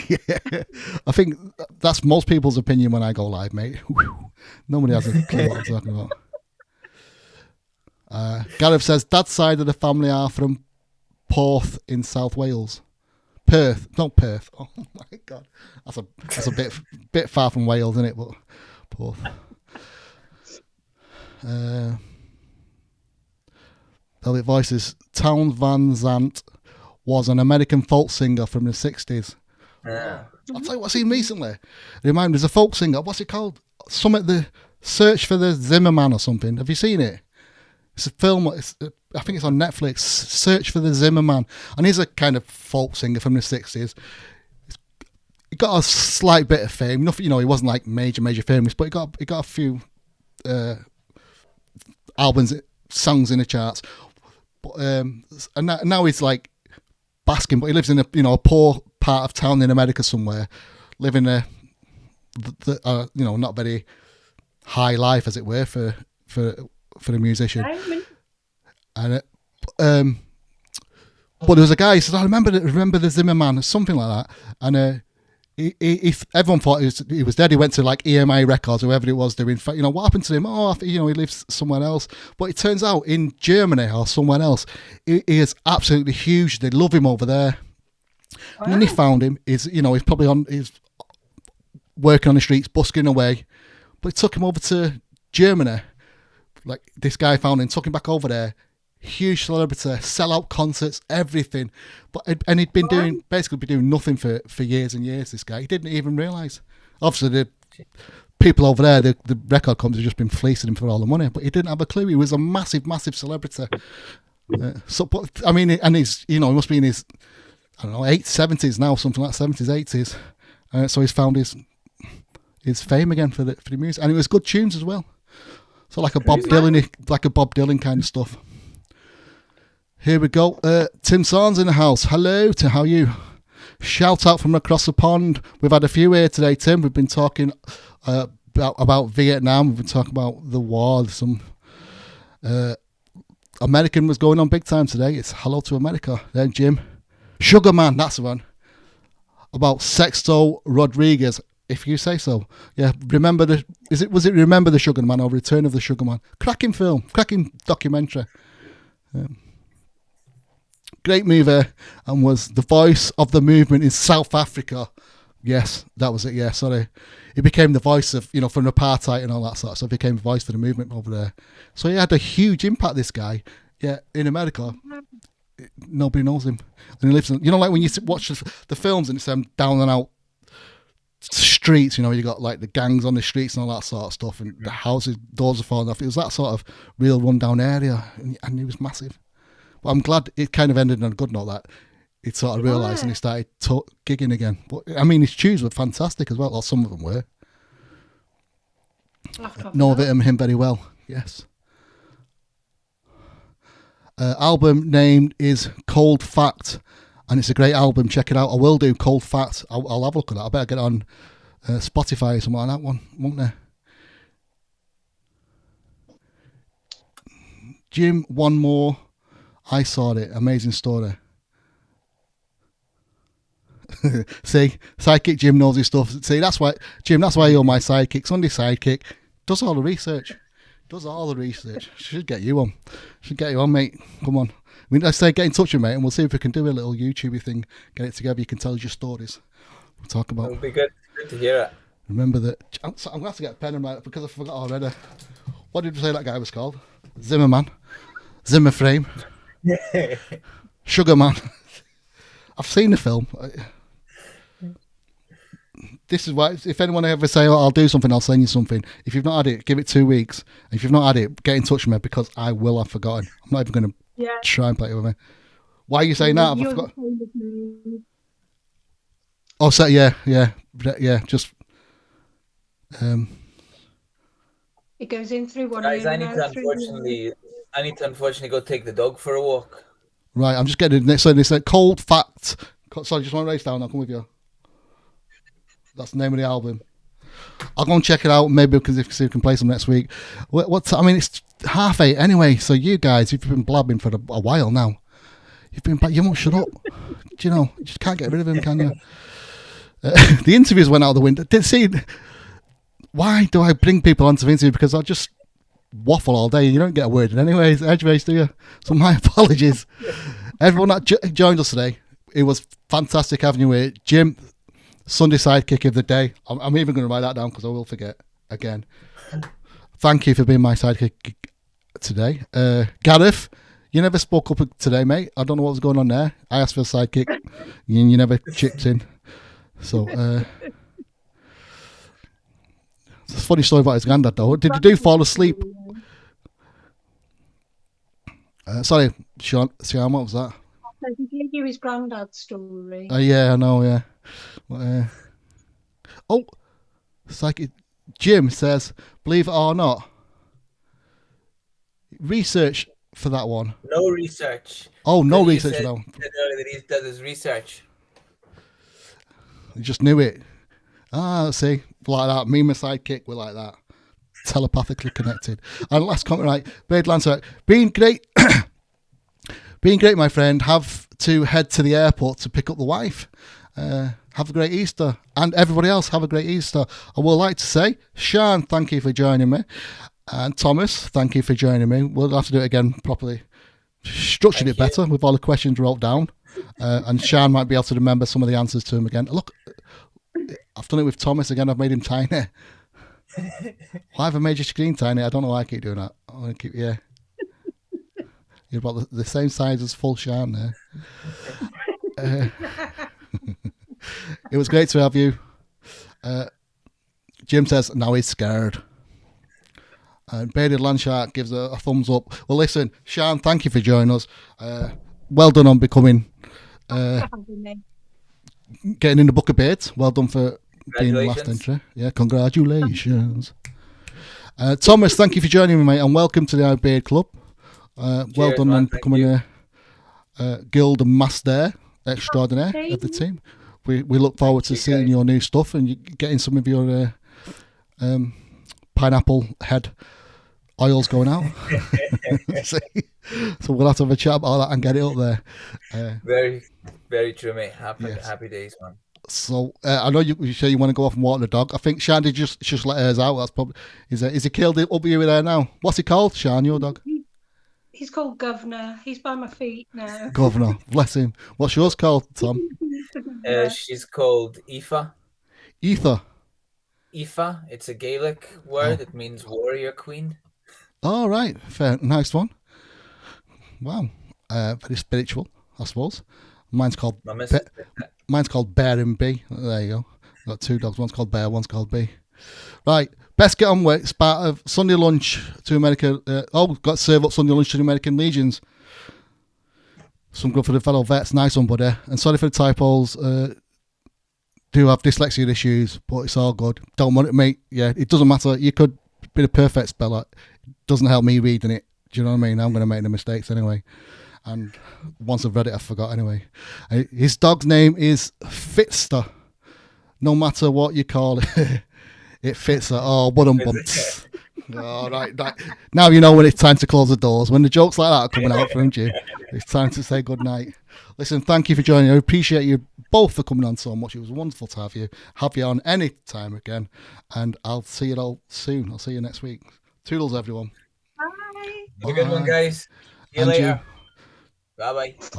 Yeah. I think that's most people's opinion when I go live, mate. Nobody has a clue what I'm talking about. Gareth says, Dad's side of the family are from Porth in South Wales. Perth, not Perth. Oh my God, that's a bit far from Wales, isn't it? But Porth. Velvet Voices. Towns Van Zandt was an American folk singer from the 60s. Yeah. I'll tell you what I've seen recently. Remind me, there's a folk singer. What's it called? The Search for the Zimmerman or something. Have you seen it? It's a film. I think it's on Netflix. Search for the Zimmerman, and he's a kind of folk singer from the 60s. He got a slight bit of fame. Nothing, he wasn't like major famous, but he got a few albums, songs in the charts. But and now he's like basking, but he lives in a poor part of town in America somewhere, living not very high life, as it were, for a musician. And but there was a guy, he said, I remember the Zimmerman, something like that. And everyone thought he was dead. He went to like EMI Records, whoever it was, doing, what happened to him? Oh, he lives somewhere else. But it turns out in Germany or somewhere else, he is absolutely huge. They love him over there. Wow. And then he found him. He's probably he's working on the streets, busking away. But it took him over to Germany. Like, this guy found him, took him back over there. Huge celebrity, sell-out concerts, everything. And he'd been doing nothing for years and years, this guy. He didn't even realise. Obviously, the people over there, the record companies have just been fleecing him for all the money, but he didn't have a clue. He was a massive, massive celebrity. And he's, he must be in his, 70s now, something like 70s, 80s. So he's found his fame again for the music. And it was good tunes as well. So like a Bob Dylan kind of stuff. Here we go. Tim Sarn's in the house. Hello, how are you? Shout out from across the pond. We've had a few here today, Tim. We've been talking about Vietnam. We've been talking about the war. Some American was going on big time today. It's Hello to America. Then Jim. Sugar Man, that's the one. About Sexto Rodriguez. If you say so. Yeah, was it Remember the Sugar Man or Return of the Sugar Man? Cracking film, cracking documentary. Great movie, and was the voice of the movement in South Africa. Yes, that was it. Yeah, sorry. He became the voice of, from apartheid and all that sort of stuff. He became the voice for the movement over there. So he had a huge impact, this guy. Yeah, in America, nobody knows him. And he lives in, like when you watch the films and it's them down and out streets, you got like the gangs on the streets and all that sort of stuff, and the houses, doors are falling off. It was that sort of real rundown area, and he was massive. But I'm glad it kind of ended on a good note, that it sort of realised and he started gigging again. But I mean, his tunes were fantastic as well, or some of them were. Know of him very well, yes. Album name is Cold Fact, and it's a great album. Check it out. I will do. Cold Fact. I'll have a look at that. I better get on Spotify or something like that one, won't I? Jim, one more. I saw it. Amazing story. See, sidekick Jim knows his stuff. See, that's why, Jim, that's why you're my sidekick. Sunday sidekick. Does all the research. Should get you on, mate. Come on. Let's say get in touch with me, and we'll see if we can do a little YouTube thing. Get it together. You can tell us your stories. We'll talk about. It'll be good to hear it. Remember that. I'm going to have to get a pen and write, because I forgot already. What did you say that guy was called? Zimmerman. Zimmer Frame. Sugar Man. I've seen the film. This is why, if anyone ever say, I'll do something, I'll send you something. If you've not had it, give it 2 weeks. And if you've not had it, get in touch with me, because I will have forgotten. I'm not even going to try and play it with me. Why are you saying that? I forgot. Oh, so yeah, just it goes in through one Guys, ear. I need to unfortunately go take the dog for a walk. Right, I'm just getting it. So they said Cold Fact. Sorry, just want to race down. I'll come with you. That's the name of the album. I'll go and check it out. Maybe see if we can play some next week. I mean, it's 8:30 anyway. So you guys, you've been blabbing for a while now. You won't shut up. Do you just can't get rid of him, can you? The interviews went out the window. Why do I bring people onto the interview? Because I just waffle all day. You don't get a word in anyways, edgeways, do you? So my apologies. Everyone that joined us today, it was fantastic having you here. Jim, Sunday sidekick of the day. I'm even going to write that down because I will forget again. Thank you for being my sidekick today. Gareth, you never spoke up today, mate. I don't know what was going on there. I asked for a sidekick and you never chipped in. So, it's a funny story about his granddad though. Did you fall asleep? Sorry, Sean, what was that? Did he give his granddad's story? Yeah, I know, yeah. Psychic Jim says, believe it or not, research for that one. No research. Oh, no research for that one. He said earlier that he does his research. You just knew it. See, like that. Me and my sidekick were like that. Telepathically connected. And last comment, right? Blade Lancer, being great, my friend. Have to head to the airport to pick up the wife. Have a great Easter, and everybody else have a great Easter. I would like to say, Sean, thank you for joining me, and Thomas, thank you for joining me. We'll have to do it again properly, structured it better with all the questions wrote down, and Sean might be able to remember some of the answers to them again. Look, I've done it with Thomas again. I've made him tiny. Why have I made your screen tiny? I don't know why I keep doing that. I want to keep You're about the same size as full Sean there. It was great to have you. Jim says, now he's scared. And Bearded Landshark gives a thumbs up. Well, listen, Sean, thank you for joining us. Well done on becoming... getting in the Book of Beards. Well done for being the last entry. Yeah, congratulations. Thomas, thank you for joining me, mate, and welcome to the Our Beard Club. Well done on becoming a guild master extraordinaire of the team. We look forward to seeing your new stuff and you getting some of your pineapple head oils going out. So we'll have to have a chat about that and get it up there. Very, very true, mate. Happy days, man. So I know you say you want to go off and walk the dog. I think Shan did just let hers out. That's probably is he killed it up here there now? What's he called, Shan? Your dog? He's called Governor. He's by my feet now. Governor, bless him. What's yours called, Tom? She's called Aoife. Ether. Aoife. It's a Gaelic word. It means warrior queen. All right, fair, nice one. Wow, very spiritual, I suppose. Mine's called mine's called Bear and Bee. There you go. Got two dogs. One's called Bear. One's called Bee. Right, best get on with. It's part of Sunday lunch to America. Got to serve up Sunday lunch to the American Legions. Some good for the fellow vets. Nice one, buddy. And sorry for the typos. Do have dyslexia issues, but it's all good. Don't want it, mate. Yeah, it doesn't matter. You could be the perfect speller. It doesn't help me reading it. Do you know what I mean? I'm going to make the mistakes anyway. And once I've read it, I forgot anyway. His dog's name is Fitster. No matter what you call it, it fits her. Oh, bumps. All right. Now you know when it's time to close the doors. When the jokes like that are coming out from you, it's time to say good night. Listen, thank you for joining. I appreciate you both for coming on so much. It was wonderful to have you on any time again. And I'll see you all soon. I'll see you next week. Toodles, everyone. Bye. Have a good one, guys. See you later. Bye-bye.